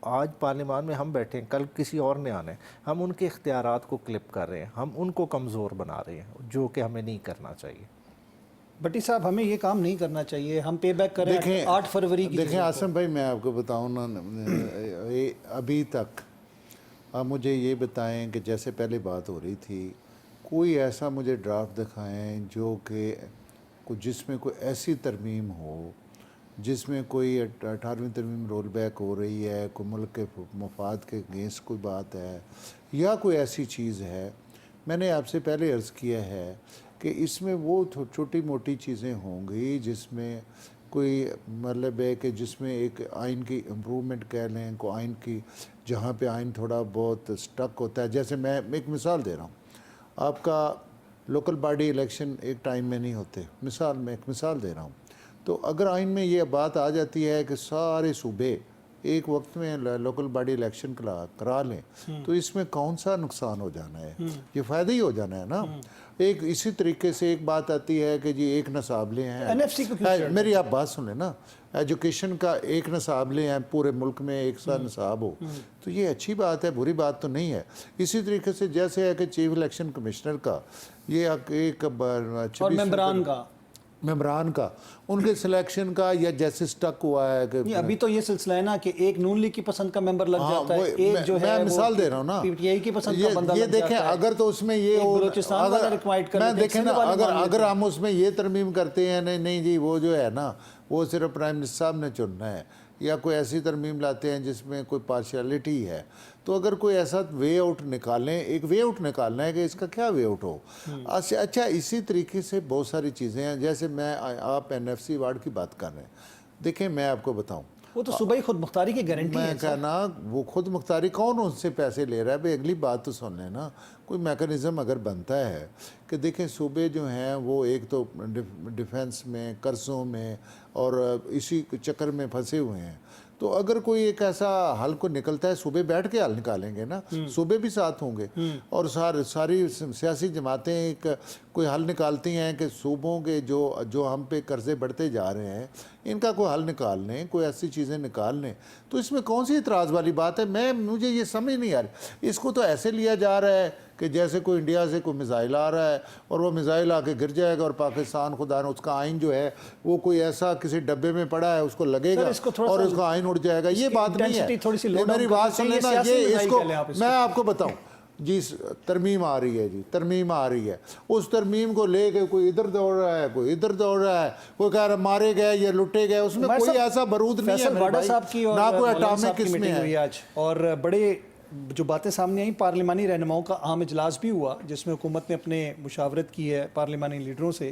آج پارلیمان میں ہم بیٹھے ہیں, کل کسی اور نے آنا ہے, ہم ان کے اختیارات کو کلپ کر رہے ہیں, ہم ان کو کمزور بنا رہے ہیں, جو کہ ہمیں نہیں کرنا چاہیے. بٹی صاحب ہمیں یہ کام نہیں کرنا چاہیے, ہم پے بیک کریں 8 فروری کی. دیکھیں عاصم بھائی میں آپ کو بتاؤں نا, ابھی تک آپ مجھے یہ بتائیں کہ جیسے پہلے بات ہو رہی تھی, کوئی ایسا مجھے ڈرافٹ دکھائیں جو کہ جس میں کوئی ایسی ترمیم ہو جس میں کوئی 18ویں ترمیم رول بیک ہو رہی ہے, کوئی ملک کے مفاد کے اگینسٹ کوئی بات ہے یا کوئی ایسی چیز ہے. میں نے آپ سے پہلے عرض کیا ہے کہ اس میں وہ چھوٹی موٹی چیزیں ہوں گی جس میں کوئی مطلب ہے کہ جس میں ایک آئین کی امپرومنٹ کہہ لیں, کو آئین کی جہاں پہ آئین تھوڑا بہت سٹک ہوتا ہے. جیسے میں ایک مثال دے رہا ہوں, آپ کا لوکل باڈی الیکشن ایک ٹائم میں نہیں ہوتے, میں ایک مثال دے رہا ہوں. تو اگر آئین میں یہ بات آ جاتی ہے کہ سارے صوبے ایک وقت میں لوکل باڈی الیکشن کرا لیں, تو اس میں کون سا نقصان ہو جانا ہے؟ یہ فائدہ ہی ہو جانا ہے نا. ایک اسی طریقے سے ایک بات آتی ہے کہ جی ایک نصاب لے ہیں, میری آپ بات سن لیں نا, ایجوکیشن کا ایک نصاب لے ہیں, پورے ملک میں ایک سا نصاب ہو, تو یہ اچھی بات ہے, بری بات تو نہیں ہے. اسی طریقے سے جیسے ہے کہ چیف الیکشن کمشنر کا یہ ایک اور ممبران کا ان کے سلیکشن کا یا جیسے سٹک ہوا ہے کہ ابھی تو یہ سلسلہ ہے نا کہ ایک نون لیگ کی پسند کا ممبر لگ جاتا ہے, ایک جو ہے میں مثال دے رہا ہوں نا, پی ٹی آئی کی پسند کا بندہ یہ لگ جاتا دیکھیں ہے. اگر تو اس میں یہ میں دیکھیں نا, اگر ہم اس میں یہ ترمیم کرتے ہیں نہیں جی وہ جو ہے نا وہ صرف پرائم منسٹر صاحب نے چننا ہے, یا کوئی ایسی ترمیم لاتے ہیں جس میں کوئی پارشیلٹی ہے, تو اگر کوئی ایسا وے آؤٹ نکالیں, ایک وے آؤٹ نکالنا ہے کہ اس کا کیا وے آؤٹ ہو. اچھا اسی طریقے سے بہت ساری چیزیں ہیں, جیسے آپ NFC ایوارڈ کی بات کر رہے ہیں. دیکھیں میں آپ کو بتاؤں, وہ تو صوبائی خود مختاری کی گارنٹی ہے. میں کہنا وہ خود مختاری کون ان سے پیسے لے رہا ہے؟ بھائی اگلی بات تو سن لیں نا. کوئی میکنزم اگر بنتا ہے کہ دیکھیں صوبے جو ہیں وہ ایک تو ڈیفنس میں, قرضوں میں اور اسی چکر میں پھنسے ہوئے ہیں, تو اگر کوئی ایک ایسا حل کو نکلتا ہے, صوبے بیٹھ کے حل نکالیں گے نا, صوبے بھی ساتھ ہوں گے, اور ساری سیاسی جماعتیں ایک کوئی حل نکالتی ہیں کہ صوبوں کے جو ہم پہ قرضے بڑھتے جا رہے ہیں ان کا کوئی حل نکال لیں, کوئی ایسی چیزیں نکال لیں, تو اس میں کون سی اعتراض والی بات ہے؟ مجھے یہ سمجھ نہیں آ رہی. اس کو تو ایسے لیا جا رہا ہے کہ جیسے کوئی انڈیا سے کوئی میزائل آ رہا ہے اور وہ میزائل آ کے گر جائے گا, اور پاکستان خدا نے اس کا آئین جو ہے وہ کوئی ایسا کسی ڈبے میں پڑا ہے اس کو لگے گا اور اس کا آئین اڑ جائے گا. یہ بات نہیں ہے, میری بات سن لینا. یہ اس کو میں آپ کو بتاؤں جی, ترمیم آ رہی ہے, ترمیم آ رہی ہے, اس ترمیم کو لے کے کوئی ادھر دوڑ رہا ہے, کوئی ادھر دوڑ رہا ہے, کوئی کہہ رہا مارے گئے یا لٹے گئے, اس میں کوئی ایسا برود نہیں ہے میرے بھائی, نہ کوئی اٹامک اس میں ہے. اور بڑے جو باتیں سامنے آئیں, پارلیمانی رہنماؤں کا عام اجلاس بھی ہوا جس میں حکومت نے اپنے مشاورت کی ہے پارلیمانی لیڈروں سے.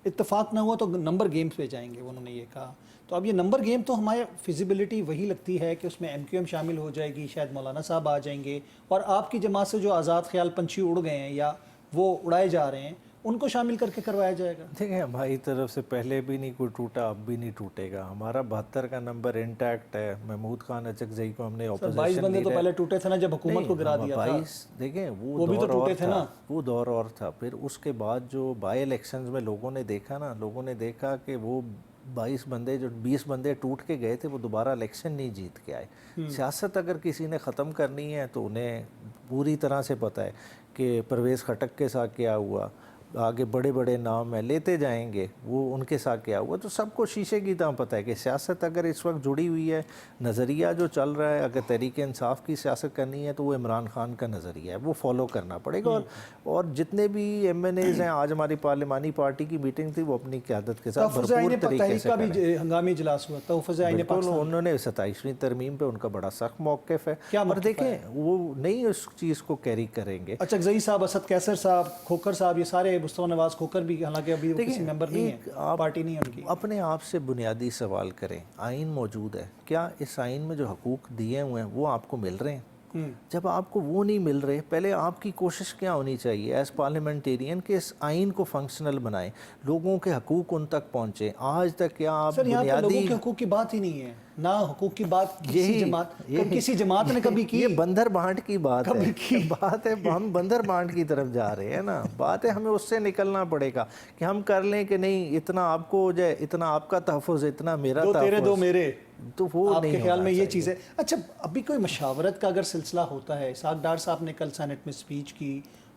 اتفاق نہ ہوا تو نمبر گیمز پہ جائیں گے, انہوں نے یہ کہا. تو اب یہ نمبر گیم تو ہماری فیزیبلٹی وہی لگتی ہے کہ اس میں MQM شامل ہو جائے گی, شاید مولانا صاحب آ جائیں گے, اور آپ کی جماعت سے جو آزاد خیال پنچھی اڑ گئے ہیں یا وہ اڑائے جا رہے ہیں ان کو شامل کر کے کروایا جائے گا. دیکھیں ہماری طرف سے پہلے بھی نہیں کوئی ٹوٹا, اب بھی نہیں ٹوٹے گا. ہمارا 72 کا نمبر انٹیکٹ ہے. محمود خان اچکزئی کو ہم نے 22 بندے تو پہلے ٹوٹے تھے نا جب حکومت کو گرا دیا تھا. دیکھیں وہ بھی تو ٹوٹے تھے نا, وہ دور اور تھا. پھر اس کے بعد جو بائی الیکشنز میں لوگوں نے دیکھا کہ وہ 22 بندے جو 20 بندے ٹوٹ کے گئے تھے وہ دوبارہ الیکشن نہیں جیت کے آئے. سیاست اگر کسی نے ختم کرنی ہے تو انہیں پوری طرح سے پتہ ہے کہ پرویز خٹک کے ساتھ کیا ہوا, آگے بڑے بڑے نام ہیں لیتے جائیں گے, وہ ان کے ساتھ کیا ہوا. تو سب کو شیشے کی طرح پتہ ہے کہ سیاست اگر اس وقت جڑی ہوئی ہے, نظریہ جو چل رہا ہے, اگر تحریک انصاف کی سیاست کرنی ہے تو وہ عمران خان کا نظریہ ہے, وہ فالو کرنا پڑے گا. اور جتنے بھی MNAs ہیں, آج ہماری پارلیمانی پارٹی کی میٹنگ تھی, وہ اپنی قیادت کے ساتھ بھرپور طریقے سے کریں. بھی ہنگامی اجلاس ہوا تحفظ آئین پاکستان, انہوں نے 27ویں ترمیم پہ ان کا بڑا سخت موقف ہے, اور دیکھیں وہ نہیں اس چیز کو کیری کریں گے. اچکزئی صاحب, اسد کیسر صاحب, کھوکھر صاحب, یہ سارے مصطفیٰ نواز کھوکھر بھی, حالانکہ ابھی وہ کسی ممبر نہیں ہے, پارٹی نہیں ہے ان کی. اپنے آپ سے بنیادی سوال کریں, آئین موجود ہے, کیا اس آئین میں جو حقوق دیے ہوئے ہیں وہ آپ کو مل رہے ہیں؟ جب آپ کو وہ نہیں مل رہے, پہلے آپ کی کوشش کیا ہونی چاہیے ایز پارلیمنٹیرین کہ اس آئین کو فنکشنل بنائیں, لوگوں کے حقوق ان تک پہنچیں. آج تک کیا آپ سر یہاں پہ لوگوں کے حقوق کی بات ہی نہیں ہے, ना हुकूक की बात किसी जमात ने कभी की? ये बंदर बांट की बात है, बात है हम बंदर बांट की तरफ जा रहे हैं ना। बात है हमें उससे निकलना पड़ेगा कि हम कर लें कि नहीं, इतना आपको हो जाए, इतना आपका तहफ़्फ़ुज़, इतना मेरा दो तेरे दो मेरे, तो वो आपके नहीं ख्याल होना में ये चाहिए। चीज़ है। अच्छा, अभी कोई मशावरत का अगर सिलसिला होता है, इसहाक डार साहब ने कल सेनेट में स्पीच की,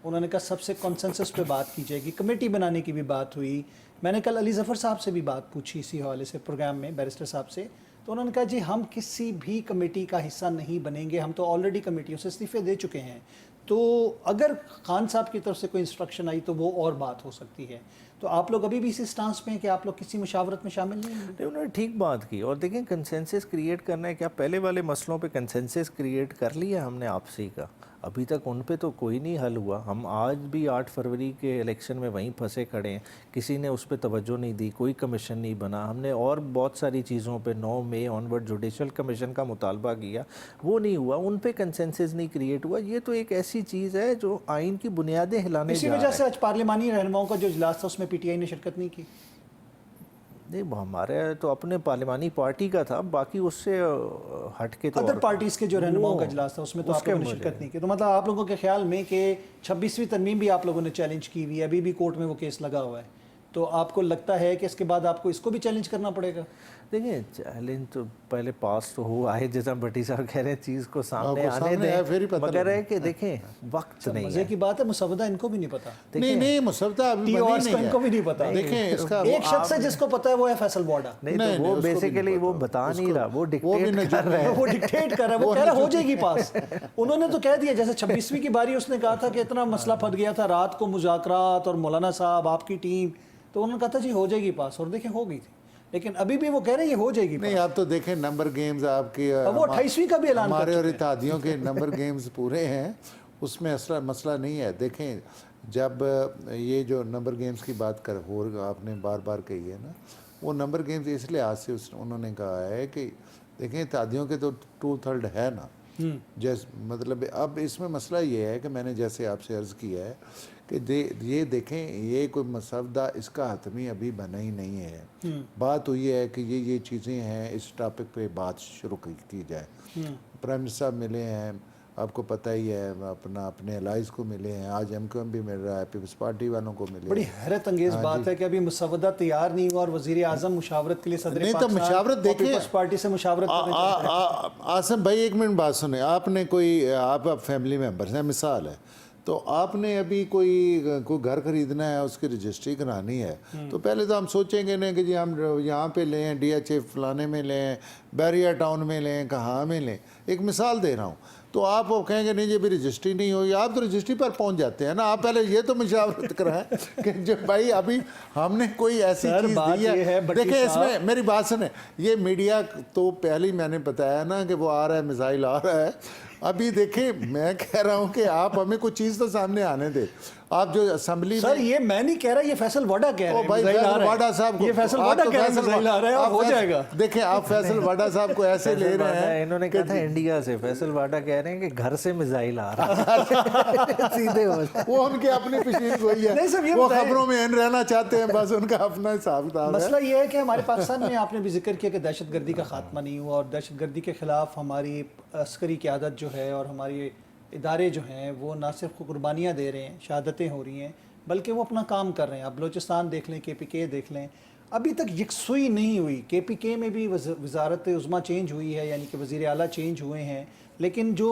उन्होंने कहा सबसे कॉन्सेंसस पे बात की जाएगी, कमेटी बनाने की भी बात हुई। मैंने कल अली ज़फ़र साहब से भी बात पूछी इसी हवाले से प्रोग्राम में, बैरिस्टर साहब से, तो उन्होंने कहा जी हम किसी भी कमेटी का हिस्सा नहीं बनेंगे, हम तो ऑलरेडी कमेटियों से इस्तीफ़े दे चुके हैं। तो अगर खान साहब की तरफ से कोई इंस्ट्रक्शन आई तो वो और बात हो सकती है। तो आप लोग अभी भी इसी स्टांस पे हैं कि आप लोग किसी मुशावरत में शामिल नहीं हैं? नहीं, उन्होंने ठीक बात की। और देखें, कंसेंसस क्रिएट करना है, क्या पहले वाले मसलों पे कंसेंसस क्रिएट कर लिया हमने आपसी का? अभी तक उन पे तो कोई नहीं हल हुआ। हम आज भी 8 फरवरी के इलेक्शन में वहीं फंसे खड़े हैं, किसी ने उस पर तवज्जो नहीं दी, कोई कमीशन नहीं बना। हमने और बहुत सारी चीज़ों पे 9 मई ऑनवर्ड जुडिशल कमीशन का मुतालबा किया, वो नहीं हुआ, उन पे कंसेंसस नहीं क्रिएट हुआ। ये तो एक ऐसी चीज़ है जो आइन की बुनियादें हिलाने इसी जा वजह रहा से है। आज पार्लिमानी रहनुमाओं का जो इजलास था उसमें पीटीआई ने शिरकत नहीं की। नहीं, वो हमारे तो अपने पार्लिमानी पार्टी का था, बाकी उससे हट के तो अदर और- पार्टीज़ के जो रहनुमाओं का इजलास था उसमें तो आप लोगों ने शिरकत नहीं की। तो मतलब आप लोगों के ख्याल में कि 26वीं तरमीम भी आप लोगों ने चैलेंज की हुई है, अभी भी कोर्ट में वो केस लगा हुआ है, तो आपको लगता है कि इसके बाद आपको इसको भी चैलेंज करना पड़ेगा? देखिए, चैलेंज तो पहले पास तो हुआ है, जैसा भट्टी साहब कह रहे हैं, चीज़ को सामने आपको आने सामने आया, दें, फिर ही पता मगर लगेगा। है कि देखें वक्त नहीं मजे है। की बात है, मुसवदा इनको भी नहीं पता, नहीं नहीं, मुसवदा अभी बनी TORs नहीं को इनको भी है। नहीं पता। देखें इसका एक शख्स है जिसको पता है, वो है फैसल वाडा। नहीं, नहीं, तो नहीं, वो उसको भी नहीं बेसिकली वो पता। बता नहीं रहा, वो वो भी डिक्टेट न कर रहा है। वो डिक्टेट कर रहा है, वो कह रहा है हो जाएगी पास। उन्होंने तो कह दिया, जैसे 26वीं की बारी उसने कहा था कि इतना मसला फट गया था, रात को मुज़ाकरात और मौलाना साहब आपकी टीम, तो उन्होंने कहा था जी हो जाएगी पास, और देखें हो गई थी। लेकिन अभी भी वो कह रहे हैं ये हो जाएगी नहीं, आप तो देखें नंबर गेम्स आपकी अब वो 28वीं का भी ऐलान कर हमारे और चुके हैं। इत्तेहादियों के नंबर गेम्स पूरे हैं, उसमें असला मसला नहीं है। देखें, जब ये जो नंबर गेम्स की बात कर हो आपने बार बार कही है ना, वो नंबर गेम्स इस लिहाज से उन्होंने कहा है कि देखें इत्तेहादियों के तो 2/3 है ना, जैसे मतलब अब इसमें मसला ये है कि मैंने जैसे आपसे अर्ज़ किया है कि ये देखें, ये कोई मसवदा इसका हतमी अभी बना ही नहीं है। बात हुई है कि ये चीज़ें हैं, इस टॉपिक पे बात शुरू की जाए। प्राइम मिनिस्टर साहब मिले हैं, आपको पता ही है, अपने अलाइज को मिले हैं, आज MQM भी मिल रहा है, पीपल्स पार्टी वालों को मिले बड़ी हैं। हैरत अंगेज बात है कि अभी मुसवदा तैयार नहीं हुआ और वज़ीर आज़म मुशावरत के लिए सदर नहीं तो पाकिस्तान मुशावरत और देखिए, पीपल्स पार्टी से मुशावरत करने चले गए। आसिम भाई एक मिनट बात सुने। आपने कोई आप फैमिली मेम्बर्स हैं, मिसाल है, तो आपने अभी कोई घर खरीदना है, उसकी रजिस्ट्री करानी है, तो पहले तो हम सोचेंगे ना कि जी हम यहाँ पे लें, DHA फलाने में लें, बैरिया टाउन में लें, कहाँ में लें। एक मिसाल दे रहा हूँ। तो आप वो कहेंगे नहीं जी अभी रजिस्ट्री नहीं हुई, आप तो रजिस्ट्री पर पहुंच जाते हैं ना। आप पहले ये तो मुशावरत कराएं कि जो भाई अभी हमने कोई ऐसी सर, चीज़ बात दी ये है, भट्टी देखिए साहब। इसमें मेरी बात सुने, ये मीडिया तो पहले ही मैंने बताया ना कि वो आ रहा है, मिसाइल आ रहा है। अभी देखिए मैं कह रहा हूँ कि आप हमें कुछ चीज़ तो सामने आने दे। आप जो असेंबली सर ये मैं नहीं कह रहा, ये फैसल वाडा कह रहे ओ हैं भाई मिसाइल आ फैसल रहा है। वाडा साहब को ये फैसल आप वाडा तो कह रहे हैं फैसल मिसाइल आ रहा है और आप हो फैसल- जाएगा। देखें आप फैसल वाडा साहब को ऐसे ले रहे हैं, इन्होंने कहा था इंडिया से, फैसल वाडा कह रहे हैं कि घर से मिसाइल आ रहा है। सीधे हो जाए। वो उनके अपनी पशीन हुई है। नहीं सब ये वो बताएं। खबरों में इन रहना चाहते हैं, बस उनका अपना हिसाब किताब है। मसला ये है कि हमारे पाकिस्तान में आपने भी जिक्र किया कि दहशतगर्दी का खात्मा नहीं हुआ, और दहशतगर्दी के ख़िलाफ़ हमारी अस्करी क़यादत जो है और हमारी इदारे जो हैं वो ना सिर्फ कुर्बानियाँ दे रहे हैं, शहादतें हो रही हैं, बल्कि वो अपना काम कर रहे हैं। आप बलूचिस्तान देख लें, KPK देख लें, अभी तक यकसुई नहीं हुई। KPK में भी वजारत उज़्मा चेंज हुई है, यानी कि वज़ीर आला चेंज हुए हैं, लेकिन जो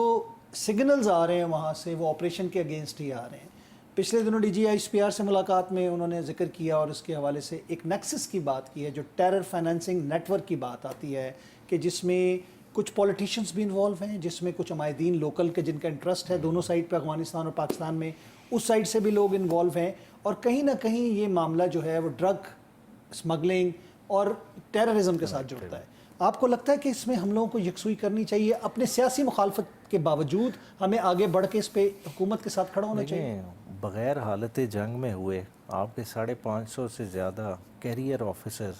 सिग्नल्स आ रहे हैं वहाँ से वो ऑपरेशन के अगेंस्ट ही आ रहे हैं। पिछले दिनों DGISPR से मुलाकात में उन्होंने जिक्र किया और इसके हवाले से एक नेक्सस की बात की है, जो टेरर फाइनेंसिंग नेटवर्क की बात आती है, कि जिसमें कुछ पॉलिटिशियंस भी इन्वॉल्व हैं, जिसमें कुछ अमायदीन लोकल के जिनका इंटरेस्ट है दोनों साइड पे, अफगानिस्तान और पाकिस्तान में, उस साइड से भी लोग इन्वॉल्व हैं, और कहीं ना कहीं ये मामला जो है वो ड्रग स्मगलिंग और टेररिज्म के साथ जुड़ता है। आपको लगता है कि इसमें हम लोगों को यकसुई करनी चाहिए, अपने सियासी मुखालफत के बावजूद हमें आगे बढ़ के इस पे हुकूमत के साथ खड़ा होना चाहिए? देखें, बग़ैर हालत जंग में हुए आपके 550 से ज़्यादा कैरियर ऑफिसर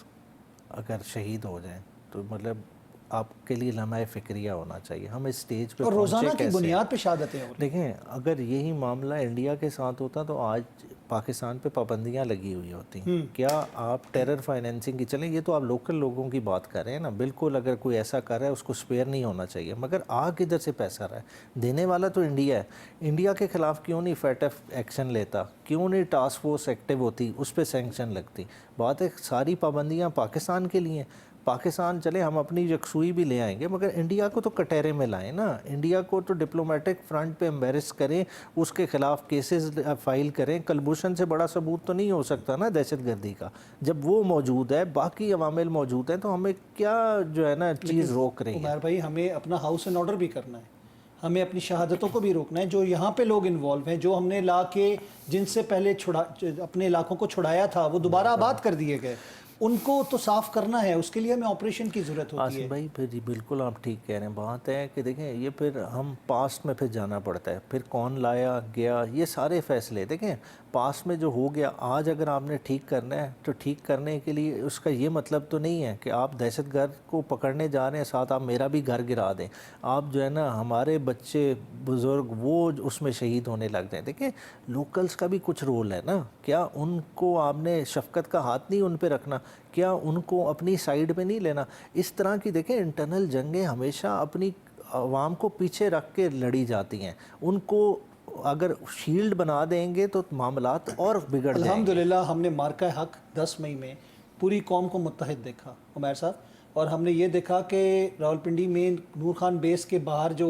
अगर शहीद हो जाएं, तो मतलब आपके लिए लम्हा फ़िक्रिया होना चाहिए। हम इस स्टेज पे और रोज़ाना पहुंचे की कैसे? बुनियाद पे शहादतें हो रही देखें, अगर यही मामला इंडिया के साथ होता तो आज पाकिस्तान पे पाबंदियां लगी हुई होती। क्या आप टेरर फाइनेंसिंग की, चलें ये तो आप लोकल लोगों की बात कर रहे हैं ना, बिल्कुल अगर कोई ऐसा कर रहा है उसको स्पेयर नहीं होना चाहिए, मगर आ किधर से पैसा रहा है? देने वाला तो इंडिया है। इंडिया के ख़िलाफ़ क्यों नहीं FATF एक्शन लेता, क्यों नहीं टास्क फोर्स एक्टिव होती, उस पर सैंक्शन लगती? बात है सारी पाबंदियाँ पाकिस्तान के लिए। पाकिस्तान चले हम अपनी यकसुई भी ले आएंगे, मगर इंडिया को तो कटहरे में लाएं ना, इंडिया को तो डिप्लोमेटिक फ्रंट पे एम्बेरस करें, उसके ख़िलाफ़ केसेस फाइल करें। कलभूषण से बड़ा सबूत तो नहीं हो सकता ना दहशतगर्दी का। जब वो मौजूद है, बाकी अवामिल मौजूद हैं, तो हमें क्या जो है ना चीज़ रोक रही है? उमर भाई, हमें अपना हाउस एंड ऑर्डर भी करना है, हमें अपनी शहादतों को भी रोकना है। जो यहाँ पे लोग इन्वॉल्व हैं, जो हमने ला के जिनसे पहले अपने इलाकों को छुड़ाया था, वो दोबारा आबाद कर दिए गए, उनको तो साफ करना है। उसके लिए हमें ऑपरेशन की ज़रूरत होती है। आसिम भाई फिर जी बिल्कुल आप ठीक कह रहे हैं। बात है कि देखें ये फिर हम पास्ट में फिर जाना पड़ता है, फिर कौन लाया गया, ये सारे फैसले देखें पास्ट में जो हो गया। आज अगर आपने ठीक करना है तो ठीक करने के लिए उसका ये मतलब तो नहीं है कि आप दहशतगर्द को पकड़ने जा रहे हैं, साथ आप मेरा भी घर गिरा दें। आप जो है ना हमारे बच्चे बुज़ुर्ग वो उसमें शहीद होने लग जाए। देखें लोकल्स का भी कुछ रोल है ना, क्या उनको आपने शफकत का हाथ नहीं उन पे रखना, क्या उनको अपनी साइड पे नहीं लेना? इस तरह की देखें इंटरनल जंगें हमेशा अपनी आवाम को पीछे रख के लड़ी जाती हैं। उनको अगर शील्ड बना देंगे तो मामलात और बिगड़ जाएंगे। अल्हम्दुलिल्लाह हमने मार्का हक 10 मई में पूरी कौम को मुत्तहिद देखा उमर साहब, और हमने ये देखा कि रावलपिंडी में नूर खान बेस के बाहर जो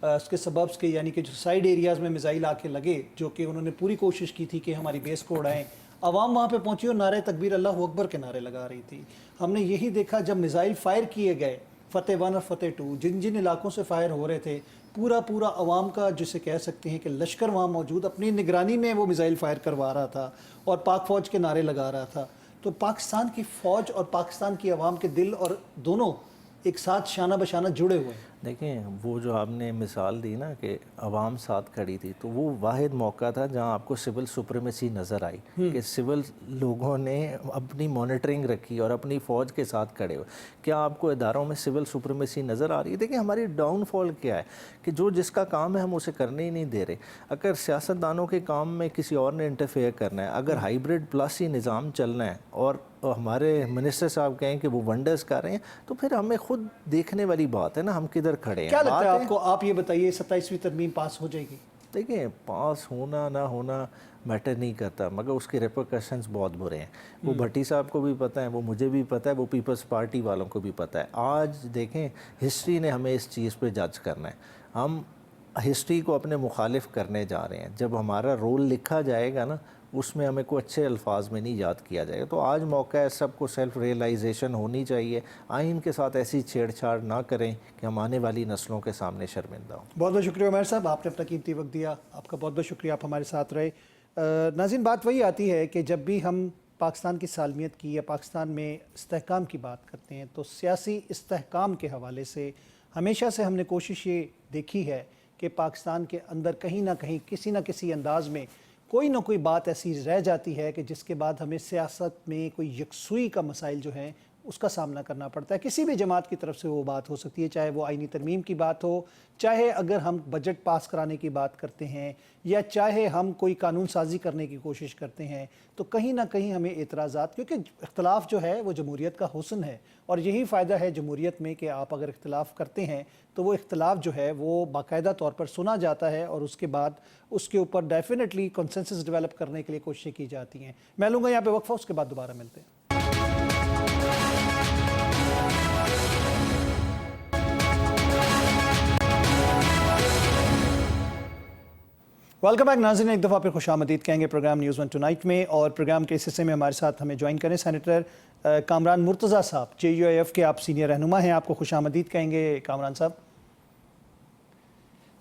उसके सबब्स के यानी कि जो साइड एरियाज़ में मिसाइल आके लगे, जो कि उन्होंने पूरी कोशिश की थी कि हमारी बेस को उड़ाएं, अवाम वहाँ पे पहुंची और नारे तकबीर अल्लाह अकबर के नारे लगा रही थी। हमने यही देखा जब मिसाइल फायर किए गए फ़तेह 1 और फ़तेह 2, जिन जिन इलाकों से फायर हो रहे थे, पूरा अवाम का जिसे कह सकते हैं कि लश्कर वहाँ मौजूद अपनी निगरानी में वो मिसाइल फायर करवा रहा था और पाक फ़ौज के नारे लगा रहा था। तो पाकिस्तान की फ़ौज और पाकिस्तान की आवाम के दिल और दोनों एक साथ शाना बशाना जुड़े हुए हैं। देखें वो जो आपने मिसाल दी ना कि अवाम साथ खड़ी थी, तो वो वाहिद मौका था जहां आपको सिविल सुप्रीमेसी नज़र आई कि सिविल लोगों ने अपनी मॉनिटरिंग रखी और अपनी फ़ौज के साथ खड़े हुए। क्या आपको इदारों में सिविल सुप्रीमेसी नज़र आ रही है? देखिए हमारी डाउनफॉल क्या है कि जो जिसका काम है हम उसे करने ही नहीं दे रहे। अगर सियासतदानों के काम में किसी और ने इंटरफेयर करना है, अगर हाइब्रिड प्लस ही निज़ाम चलना है और हमारे मिनिस्टर साहब कहें कि वो वंडर्स कर रहे हैं, तो फिर हमें खुद देखने वाली बात है ना हम किधर खड़े हैं। क्या लगता है आपको? आप ये बताइए 27वीं तरमीम पास हो जाएगी? देखिए पास होना ना होना मैटर नहीं करता, मगर उसके रिपरकशंस बहुत बुरे हैं। वो भट्टी साहब को भी पता है, वो मुझे भी पता है, वो पीपल्स पार्टी वालों को भी पता है। आज देखें हिस्ट्री ने हमें इस चीज़ पे जज करना है। हम हिस्ट्री को अपने मुखालिफ करने जा रहे हैं। जब हमारा रोल लिखा जाएगा ना, उसमें हमें को अच्छे अल्फाज में नहीं याद किया जाएगा। तो आज मौका है, सबको सेल्फ रियलाइजेशन होनी चाहिए। आइन के साथ ऐसी छेड़छाड़ ना करें कि हम आने वाली नस्लों के सामने शर्मिंदा हों। बहुत बहुत शुक्रिया उमर साहब, आपने अपना कीमती वक्त दिया। आपका बहुत बहुत शुक्रिया, आप हमारे साथ रहे। नाज़रीन, बात वही आती है कि जब भी हम पाकिस्तान की सालमियत की या पाकिस्तान में इस्तेहकाम की बात करते हैं, तो सियासी इस्तेहकाम के हवाले से हमेशा से हमने कोशिश ये देखी है कि पाकिस्तान के अंदर कहीं ना कहीं किसी न किसी अंदाज़ में कोई ना कोई बात ऐसी रह जाती है कि जिसके बाद हमें सियासत में कोई यकसुई का मसाइल जो है उसका सामना करना पड़ता है। किसी भी जमात की तरफ से वो बात हो सकती है, चाहे वो आईनी तरमीम की बात हो, चाहे अगर हम बजट पास कराने की बात करते हैं, या चाहे हम कोई कानून साजी करने की कोशिश करते हैं, तो कहीं ना कहीं हमें एतराज़ात, क्योंकि इख्तलाफ जो है वो जमहूरियत का हुस्न है और यही फ़ायदा है जमहूरियत में कि आप अगर इख्तलाफ करते हैं तो वो इख्तलाफ जो है वो बाकायदा तौर पर सुना जाता है और उसके बाद उसके ऊपर डेफिनेटली कंसेंसस डेवलप करने के लिए कोशिशें की जाती हैं। मैं लूँगा यहाँ पे वक्फा, उसके बाद दोबारा मिलते हैं। वेलकम बैक नाज़रीन, एक दफ़ा फिर खुशामदीद कहेंगे प्रोग्राम न्यूज़ वन टुनाइट में। और प्रोग्राम के इस हिस्से में हमारे साथ हमें ज्वाइन करें सेनेटर कामरान मुर्तज़ा साहब, JUIF के आप सीनियर रहनुमा हैं। आपको खुशामदीद कहेंगे कामरान साहब।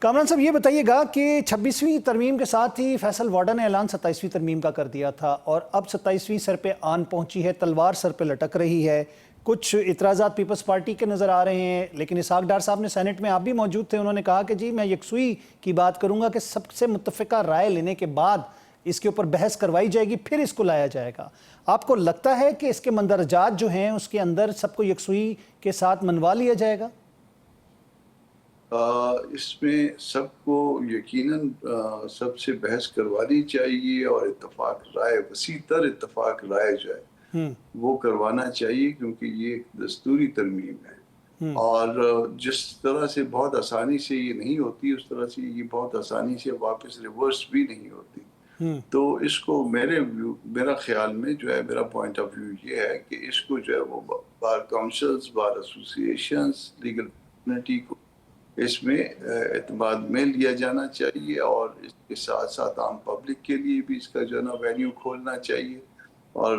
कामरान साहब, ये बताइएगा कि 26वीं तरमीम के साथ ही फैसल वार्डा ने ऐलान 27वीं तरमीम का कर दिया था और अब 27वीं सर पे आन पहुंची है, तलवार सर पे लटक रही है। कुछ इतराज़ात पीपल्स पार्टी के नज़र आ रहे हैं, लेकिन इसहाक डार साहब ने सेनेट में, आप भी मौजूद थे, उन्होंने कहा कि जी मैं यकसुई की बात करूंगा कि सबसे मुत्तफ़िका राय लेने के बाद اس کے اوپر بحث کروائی جائے گی، پھر اس کو لایا جائے گا. آپ کو لگتا ہے کہ اس کے مندرجات جو ہیں اس کے اندر سب کو یکسوئی کے ساتھ منوا لیا جائے گا؟ اس میں سب کو یقیناً سب سے بحث کروانی چاہیے اور اتفاق رائے، وسیع تر اتفاق رائے جو ہے وہ کروانا چاہیے، کیونکہ یہ ایک دستوری ترمیم ہے. اور جس طرح سے بہت آسانی سے یہ نہیں ہوتی، اس طرح سے یہ بہت آسانی سے واپس ریورس بھی نہیں ہوتی. تو اس کو میرا خیال میں جو ہے، میرا پوائنٹ آف ویو یہ ہے کہ اس کو جو ہے وہ بار کاؤنسلز، بار ایسوسیشنز، لیگل کمیونٹی کو اس میں اعتماد میں لیا جانا چاہیے، اور اس کے ساتھ ساتھ عام پبلک کے لیے بھی اس کا جو ہے نا وینیو کھولنا چاہیے، اور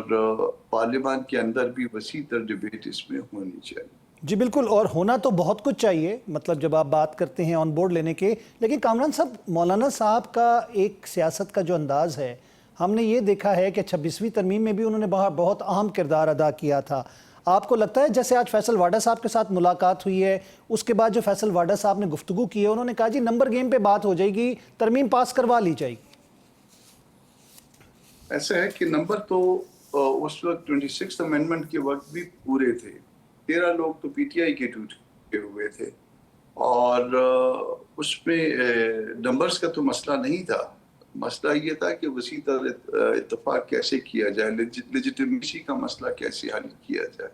پارلیمان کے اندر بھی وسیع تر ڈیبیٹ اس میں ہونی چاہیے. جی بالکل، اور ہونا تو بہت کچھ چاہیے، مطلب جب آپ بات کرتے ہیں آن بورڈ لینے کے. لیکن کامران صاحب، مولانا صاحب کا ایک سیاست کا جو انداز ہے، ہم نے یہ دیکھا ہے کہ 26ویں ترمیم میں بھی انہوں نے بہت اہم کردار ادا کیا تھا. آپ کو لگتا ہے جیسے آج فیصل واڈا صاحب کے ساتھ ملاقات ہوئی ہے، اس کے بعد جو فیصل واڈا صاحب نے گفتگو کی ہے، انہوں نے کہا جی نمبر گیم پہ بات ہو جائے گی، ترمیم پاس کروا لی جائے گی؟ ایسا ہے کہ نمبر تو اس وقت 26th امینڈمنٹ کے وقت بھی پورے تھے. 13 لوگ تو پی ٹی آئی کے ٹوٹے ہوئے تھے، اور اس میں نمبرز کا تو مسئلہ نہیں تھا. مسئلہ یہ تھا کہ وسیع تر اتفاق کیسے کیا جائے، لیجیٹیمیسی کا مسئلہ کیسے حل کیا جائے.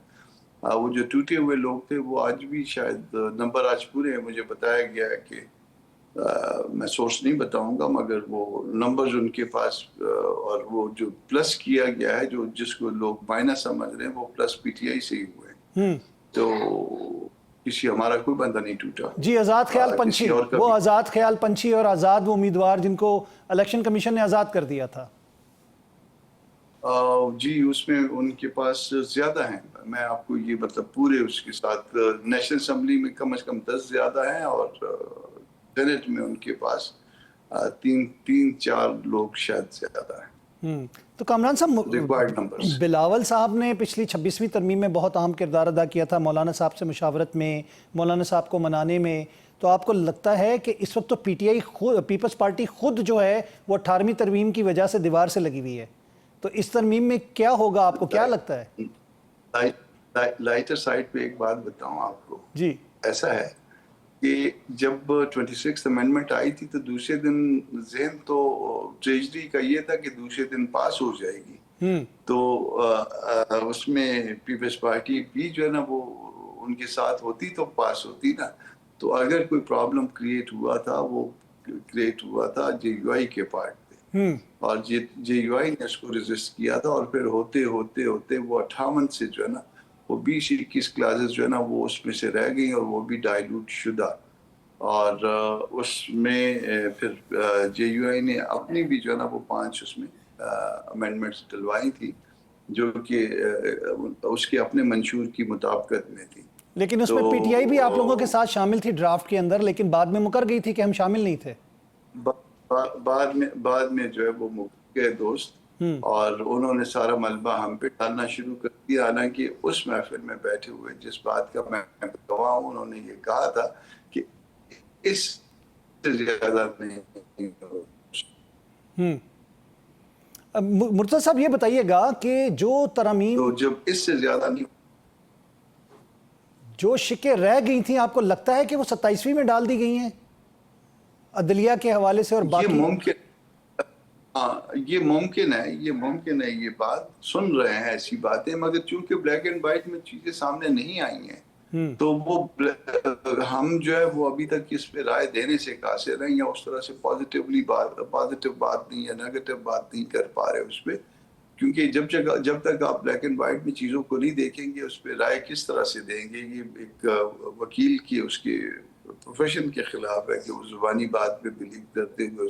وہ جو ٹوٹے ہوئے لوگ تھے وہ آج بھی شاید نمبر آج پورے ہیں. مجھے بتایا گیا ہے کہ میں سورس نہیں بتاؤں گا، مگر وہ نمبرز ان کے پاس، اور وہ جو پلس کیا گیا ہے، جو جس کو لوگ مائنس سمجھ رہے ہیں، وہ پلس پی ٹی آئی سے ہی ہوئے. تو کسی ہمارا کوئی بندہ نہیں ٹوٹا. جی آزاد خیال پنچھی، وہ آزاد خیال پنچھی اور آزاد وہ امیدوار جن کو الیکشن کمیشن نے آزاد کر دیا تھا. جی اس میں ان کے پاس زیادہ ہیں. میں آپ کو یہ مطلب پورے اس کے ساتھ نیشنل اسمبلی میں کم از کم 10 زیادہ ہیں، اور سینٹ میں ان کے پاس 3-4 لوگ شاید زیادہ ہیں. تو کامران صاحب، ریکوائرڈ نمبرز. بلاول صاحب نے پچھلی 26ویں ترمیم میں بہت اہم کردار ادا کیا تھا، مولانا صاحب سے مشاورت میں، مولانا صاحب کو منانے میں. تو آپ کو لگتا ہے کہ اس وقت تو P T I Peoples Party خود جو ہے وہ 18ویں ترمیم کی وجہ سے دیوار سے لگی ہوئی ہے، تو اس ترمیم میں کیا ہوگا؟ آپ کو کیا لگتا ہے؟ لائٹر سائڈ پہ ایک بات بتاؤں آپ کو. جی ایسا ہے کہ جب 26th امینڈمنٹ آئی تھی تو دوسرے دن ذہن تو ٹریجری کا یہ تھا کہ دوسرے دن پاس ہو جائے گی. تو اس میں پیپلز پارٹی بھی جو ہے نا وہ ان کے ساتھ ہوتی تو پاس ہوتی نا. تو اگر کوئی پرابلم کریٹ ہوا تھا، وہ کریٹ ہوا تھا جے یو آئی کے پارٹ پہ، اور جے یو آئی نے اس کو ریزسٹ کیا تھا، اور پھر ہوتے ہوتے ہوتے وہ 58 سے جو ہے نا وہ 20-21 کلاسز جو ہے نا وہ اس میں سے رہ گئی، اور وہ بھی ڈائلوٹ شدہ. اور اس میں پھر جے یو آئی نے اپنی بھی جو ہے نا وہ 5 اس میں امینڈمنٹس ڈلوائی تھی، جو کہ اس کے اپنے منشور کی مطابقت میں تھی. لیکن اس میں پی ٹی آئی بھی آپ لوگوں کے ساتھ شامل تھی ڈرافٹ کے اندر، لیکن بعد میں مکر گئی تھی کہ ہم شامل نہیں تھے. بعد میں جو ہے وہ مکر گئے دوست، اور انہوں نے سارا ملبہ ہم پہ ڈالنا شروع کر دیا. حالانکہ اس محفل میں بیٹھے ہوئے جس بات کا میں گواہ ہوں، انہوں نے یہ کہا تھا کہ اس سے زیادہ نہیں. مرتضی صاحب یہ بتائیے گا کہ جو ترامیم، تو جب اس سے زیادہ نہیں، جو شکیں رہ گئی تھیں، آپ کو لگتا ہے کہ وہ 27ویں میں ڈال دی گئی ہیں عدلیہ کے حوالے سے؟ اور باقی یہ ممکن ہے یہ بات سن رہے ہیں ایسی باتیں، مگر چونکہ بلیک اینڈ وائٹ میں چیزیں سامنے نہیں آئی ہیں، تو وہ ہم جو ہے وہ ابھی تک اس پہ رائے دینے سے قاصر ہیں، یا اس طرح سے پازیٹیو بات نہیں یا نیگیٹو بات نہیں کر پا رہے اس پہ. کیونکہ جب تک آپ بلیک اینڈ وائٹ میں چیزوں کو نہیں دیکھیں گے، اس پہ رائے کس طرح سے دیں گے؟ یہ ایک وکیل کی اس کے پروفیشن کے خلاف ہے کہ وہ زبانی بات پہ بلیو کرتے ہوئے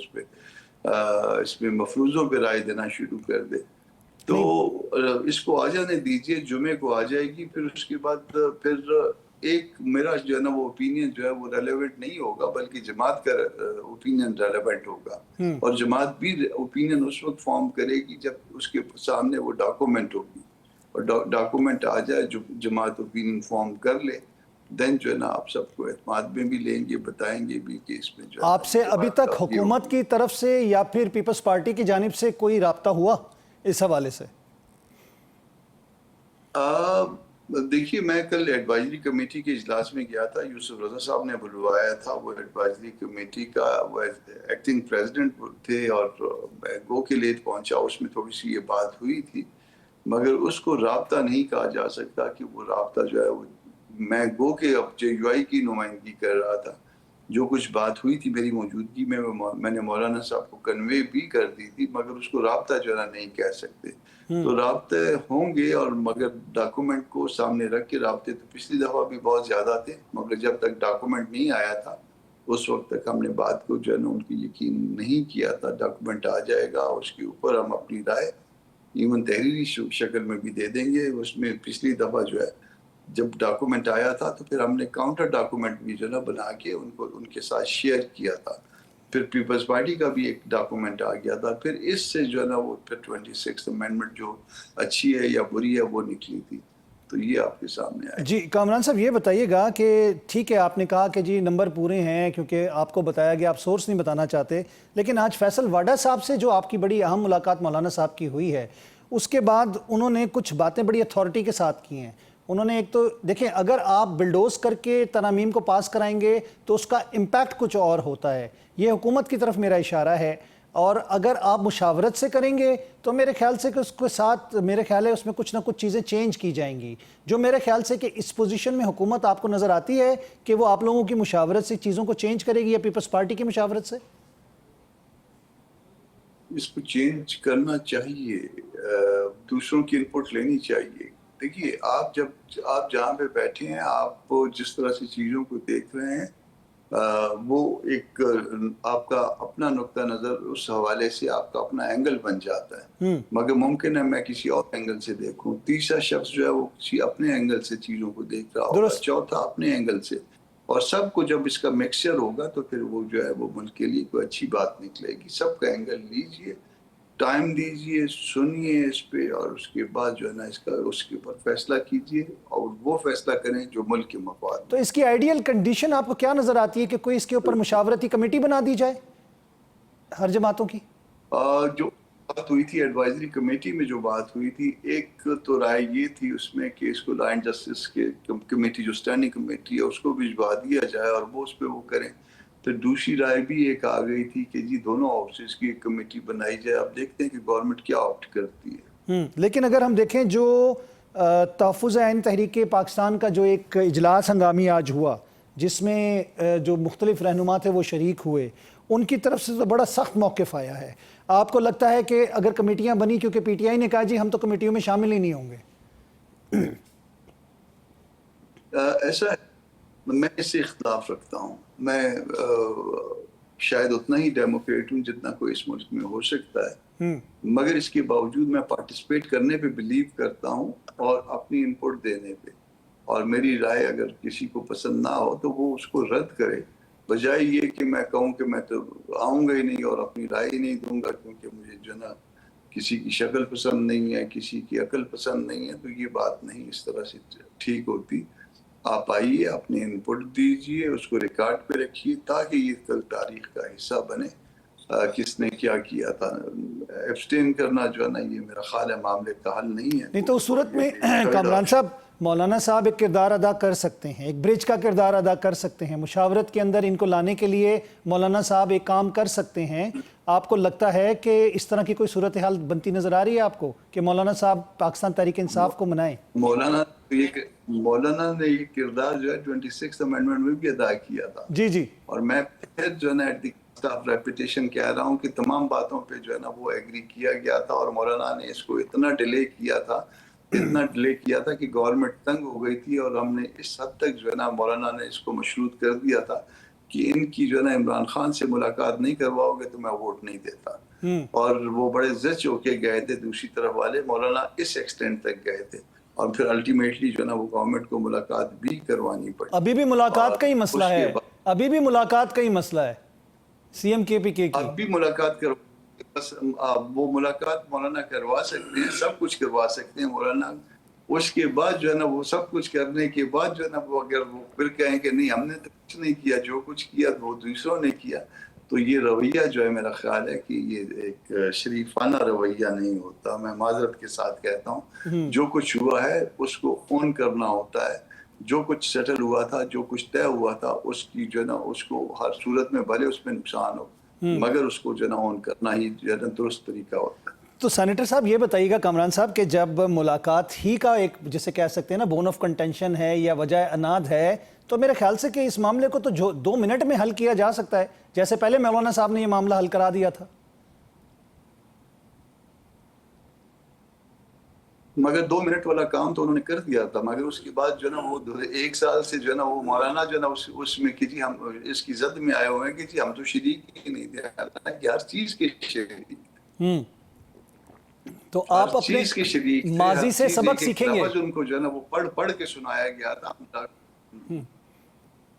اس میں مفروضوں پہ رائے دینا شروع کر دے. تو اس کو آ جانے دیجئے، جمعے کو آ جائے گی. پھر اس کے بعد پھر ایک میرا جو ہے نا وہ اوپینین جو ہے وہ ریلیونٹ نہیں ہوگا، بلکہ جماعت کا اوپینین ریلیونٹ ہوگا. اور جماعت بھی اوپینین اس وقت فارم کرے گی جب اس کے سامنے وہ ڈاکومنٹ ہوگی، اور ڈاکومنٹ آ جائے، جو جماعت اوپینین فارم کر لے، دین جو ہے نا آپ سب کو اعتماد میں بھی لیں گے, بتائیں گے بھی کہ اس میں جو ہے آپ سے ابھی تک حکومت کی طرف سے یا پھر پیپلز پارٹی کی جانب سے کوئی رابطہ ہوا اس حوالے سے؟ دیکھیے میں کل ایڈوائزری کمیٹی کے اجلاس میں گیا تھا, یوسف رضا صاحب نے بلوایا تھا, وہ ایڈوائزری کمیٹی کا وہ ایکٹنگ پریزیڈنٹ تھے, اور میں گو کے لیٹ پہنچا, اس میں تھوڑی سی یہ بات ہوئی تھی, مگر اس کو رابطہ نہیں کہا جا سکتا کہ وہ رابطہ جو ہے وہ, میں گو کے اب JUI کی نمائندگی کر رہا تھا, جو کچھ بات ہوئی تھی میری موجودگی میں نے مولانا صاحب کو کنوے بھی کر دی تھی, مگر اس کو رابطہ جو ہے نا نہیں کہہ سکتے. تو رابطے ہوں گے, اور مگر ڈاکومنٹ کو سامنے رکھ کے رابطے تو پچھلی دفعہ بھی بہت زیادہ تھے, مگر جب تک ڈاکومنٹ نہیں آیا تھا اس وقت تک ہم نے بات کو جو ہے نا ان کی یقین نہیں کیا تھا. ڈاکومنٹ آ جائے گا, اس کے اوپر ہم اپنی رائے ایون تحریری شکل میں بھی دے دیں گے. اس میں پچھلی دفعہ جو ہے جب ڈاکومنٹ آیا تھا تو پھر ہم نے کاؤنٹر ڈاکومنٹ بھی جو ہے نا بنا کے ان کو ان کے ساتھ شیئر کیا تھا. پھر پیپلز پارٹی کا بھی ایک ڈاکومنٹ آ گیا تھا. پھر اس سے جو ہے نا وہ پھر 26th امینڈمنٹ جو اچھی ہے یا بری ہے وہ نکلی تھی, تو یہ آپ کے سامنے آئے. جی کامران صاحب یہ بتائیے گا کہ ٹھیک ہے آپ نے کہا کہ جی نمبر پورے ہیں کیونکہ آپ کو بتایا گیا, آپ سورس نہیں بتانا چاہتے, لیکن آج فیصل واڈا صاحب سے جو آپ کی بڑی اہم ملاقات مولانا صاحب کی ہوئی ہے, اس کے بعد انہوں نے کچھ باتیں بڑی اتھارٹی کے ساتھ کی ہیں. انہوں نے ایک تو دیکھیں اگر آپ بلڈوز کر کے ترامیم کو پاس کرائیں گے تو اس کا امپیکٹ کچھ اور ہوتا ہے, یہ حکومت کی طرف میرا اشارہ ہے, اور اگر آپ مشاورت سے کریں گے تو میرے خیال سے کہ اس کے ساتھ میرے خیال ہے اس میں کچھ نہ کچھ چیزیں چینج کی جائیں گی, جو میرے خیال سے کہ اس پوزیشن میں حکومت آپ کو نظر آتی ہے کہ وہ آپ لوگوں کی مشاورت سے چیزوں کو چینج کرے گی یا پیپلز پارٹی کی مشاورت سے؟ اس کو چینج کرنا چاہیے, دوسروں کی انپٹ لینی چاہیے. دیکھیے آپ جہاں پہ بیٹھے ہیں, آپ جس طرح سے چیزوں کو دیکھ رہے ہیں, وہ ایک آپ کا اپنا نقطہ نظر, اس حوالے سے آپ کا اپنا اینگل بن جاتا ہے, مگر ممکن ہے میں کسی اور اینگل سے دیکھوں, تیسرا شخص جو ہے وہ کسی اپنے اینگل سے چیزوں کو دیکھ رہا ہوگا, چوتھا اپنے اینگل سے, اور سب کو جب اس کا مکسچر ہوگا تو پھر وہ جو ہے وہ ملک کے لیے کوئی اچھی بات نکلے گی. سب کا اینگل لیجئے, ٹائم دیجئے, سنیے اس پہ, اور اس کے بعد جو ہے نا اس کے اوپر فیصلہ کیجئے, اور وہ فیصلہ کریں جو ملک کے مفاد میں. تو اس کی آئیڈیل کنڈیشن آپ کو کیا نظر آتی ہے کہ کوئی اس کے اوپر مشاورتی کمیٹی بنا دی جائے ہر جماعتوں کی؟ جو بات ہوئی تھی ایڈوائزری کمیٹی میں, جو بات ہوئی تھی, ایک تو رائے یہ تھی اس میں کہ اس کو لا اینڈ جسٹس کے کمیٹی جو اسٹینڈنگ کمیٹی ہے اس کو بھجوا دیا جائے اور وہ اس پہ وہ کریں. پھر دوسری رائے بھی ایک آ گئی تھی کہ جی دونوں آفسز کی ایک کمیٹی بنائی جائے. اب دیکھتے ہیں کہ گورنمنٹ کیا آپٹ کرتی ہے. لیکن اگر ہم دیکھیں جو تحفظ عین تحریک پاکستان کا جو ایک اجلاس ہنگامی آج ہوا, جس میں جو مختلف رہنما تھے وہ شریک ہوئے, ان کی طرف سے تو بڑا سخت موقف آیا ہے. آپ کو لگتا ہے کہ اگر کمیٹیاں بنی, کیونکہ PTI نے کہا جی ہم تو کمیٹیوں میں شامل ہی نہیں ہوں گے, ایسا ہے, میں اس سے اختلاف رکھتا ہوں. میں شاید اتنا ہی ڈیموکریٹ ہوں جتنا کوئی اس ملک میں ہو سکتا ہے, مگر اس کے باوجود میں پارٹیسپیٹ کرنے پہ بلیو کرتا ہوں اور اپنی انپٹ دینے پہ, اور میری رائے اگر کسی کو پسند نہ ہو تو وہ اس کو رد کرے, بجائے یہ کہ میں کہوں کہ میں تو آؤں گا ہی نہیں اور اپنی رائے ہی نہیں دوں گا کیونکہ مجھے جو نا کسی کی شکل پسند نہیں ہے, کسی کی عقل پسند نہیں ہے. تو یہ بات نہیں اس طرح سے ٹھیک ہوتی. آپ آئیے, اپنے انپٹ دیجئے, اس کو ریکارڈ پہ رکھیے تاکہ یہ کل تاریخ کا حصہ بنے. کس نے کیا کیا تھا, ایبسٹین کرنا جو ہے نا یہ میرا خیال ہے معاملے کا حل نہیں ہے. نہیں تو اس صورت میں کامران صاحب مولانا صاحب ایک کردار ادا کر سکتے ہیں, ایک برج کا کردار ادا کر سکتے ہیں, مشاورت کے اندر ان کو لانے کے لیے مولانا صاحب ایک کام کر سکتے ہیں. آپ کو لگتا ہے کہ اس طرح کی کوئی صورتحال بنتی نظر آ رہی ہے آپ کو کہ مولانا صاحب پاکستان تحریک انصاف کو منائیں؟ مولانا نے یہ کردار جو ہے 26th امینڈمنٹ میں بھی ادا کیا تھا. جی جی, اور میں پھر جو ہے نا at the cost of repetition کہہ رہا ہوں کہ تمام باتوں پہ جو ہے نا وہ ایگری کیا گیا تھا, اور مولانا نے اس کو اتنا ڈیلے کیا تھا کہ گورنمنٹ تنگ ہو گئی تھی, اور ہم نے اس حد تک جو ہے نا مولانا نے اس کو مشروط کر دیا تھا کہ ان کی جو ہے نا عمران خان سے ملاقات نہیں کرواؤ گے تو میں ووٹ نہیں دیتا. اور وہ بڑے زچ ہو کے گئے تھے, دوسری طرف والے مولانا اس ایکسٹینٹ تک گئے تھے, اور پھر الٹیمیٹلی جو ہے نا وہ گورنمنٹ کو ملاقات بھی کروانی پڑی. ابھی بھی ملاقات کا ہی مسئلہ ہے, ابھی بھی ملاقات کا ہی مسئلہ ہے CM-KPK کی. اب بھی ملاقات کرو, بس وہ ملاقات مولانا کروا سکتے ہیں, سب کچھ کروا سکتے ہیں. مولانا उसके बाद जो है ना वो सब कुछ करने के बाद जो है ना वो अगर वो फिर कहें कि नहीं हमने तो कुछ नहीं किया, जो कुछ किया वो दूसरों ने किया, तो ये रवैया जो है मेरा ख्याल है कि ये एक शरीफाना रवैया नहीं होता। मैं माजरत के साथ कहता हूँ, जो कुछ हुआ है उसको ओन करना होता है। जो कुछ सेटल हुआ था, जो कुछ तय हुआ था, उसकी जो है ना उसको हर सूरत में भले उसमें नुकसान हो, मगर उसको जो है ना ओन करना ही जो है ना दुरुस्त तरीका होता है। तो सेनेटर साहब ये बताइएगा कामरान साहब कि जब मुलाकात ही का एक जिसे कह सकते हैं ना बोन ऑफ कंटेंशन है या वजह अनाद है, तो मेरे ख्याल से कि इस मामले को तो जो 2 मिनट में हल किया जा सकता है, जैसे पहले मौलाना साहब ने ये मामला हल करा दिया था। मगर 2 मिनट वाला काम तो उन्होंने कर दिया था, मगर उसके बाद जो है ना वो 1 साल से जो है ना वो मौलाना जो है ना उसमें कि जी हम इसकी जद में आए हुए हैं कि जी हम तो शरीक ही नहीं थे, हालांकि हर चीज के शरीक, तो आप हर अपने चीज के शरीक थे, माजी हर से चीज सबक एक-एक सीखेंगे। लफ्ज उनको जो है ना वो पढ़ के सुनाया गया था।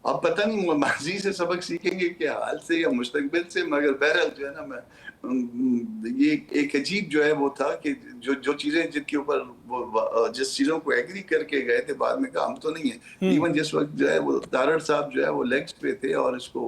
अब पता नहीं वो माजी से सबक सीखेंगे कि हाल से या मुस्तकबिल से, मगर बहरहाल जो है ना मैं ये एक अजीब जो है वो था कि जो चीजें जिनके ऊपर वो जिस चीजों को एग्री करके गए थे बाद में काम तो नहीं है। इवन जिस वक्त जो है वो तारड़ साहब जो है वो लेग्स पे थे और इसको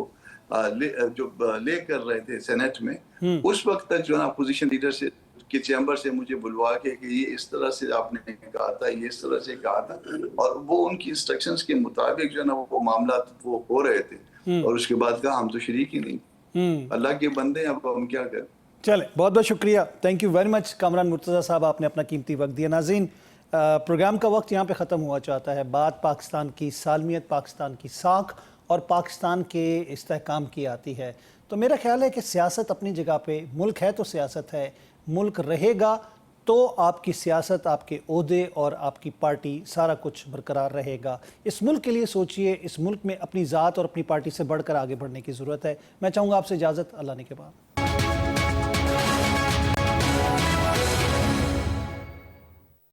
ले कर रहे थे सेनेट में, उस वक्त तक जो है अपोजिशन लीडर से के चैम्बर से मुझे बुलवा के कि ये इस तरह से आपने कहा था, ये इस तरह से कहा था, और वो उनकी इंस्ट्रक्शंस के मुताबिक जो है ना वो मामला वो हो रहे थे, और उसके बाद कहा हम तो शरीक ही नहीं, अल्लाह के बंदे हैं, अब हम क्या करें। चले, बहुत बहुत शुक्रिया, thank you very much Kamran Murtaza साहब, आपने अपना कीमती वक्त दिया। नाज़रीन, प्रोग्राम का वक्त यहाँ पे ख़त्म हुआ चाहता है। बात पाकिस्तान की सालमियत, पाकिस्तान की साख और पाकिस्तान के इस्तेहकाम की आती है, तो मेरा ख्याल है कि सियासत अपनी जगह पे, मुल्क है तो सियासत है, मुल्क रहेगा तो आपकी सियासत, आपके ओहदे और आपकी पार्टी सारा कुछ बरकरार रहेगा। इस मुल्क के लिए सोचिए, इस मुल्क में अपनी ज़ात और अपनी पार्टी से बढ़कर आगे बढ़ने की ज़रूरत है। मैं चाहूँगा आपसे इजाज़त, अल्लाह ने के बाद।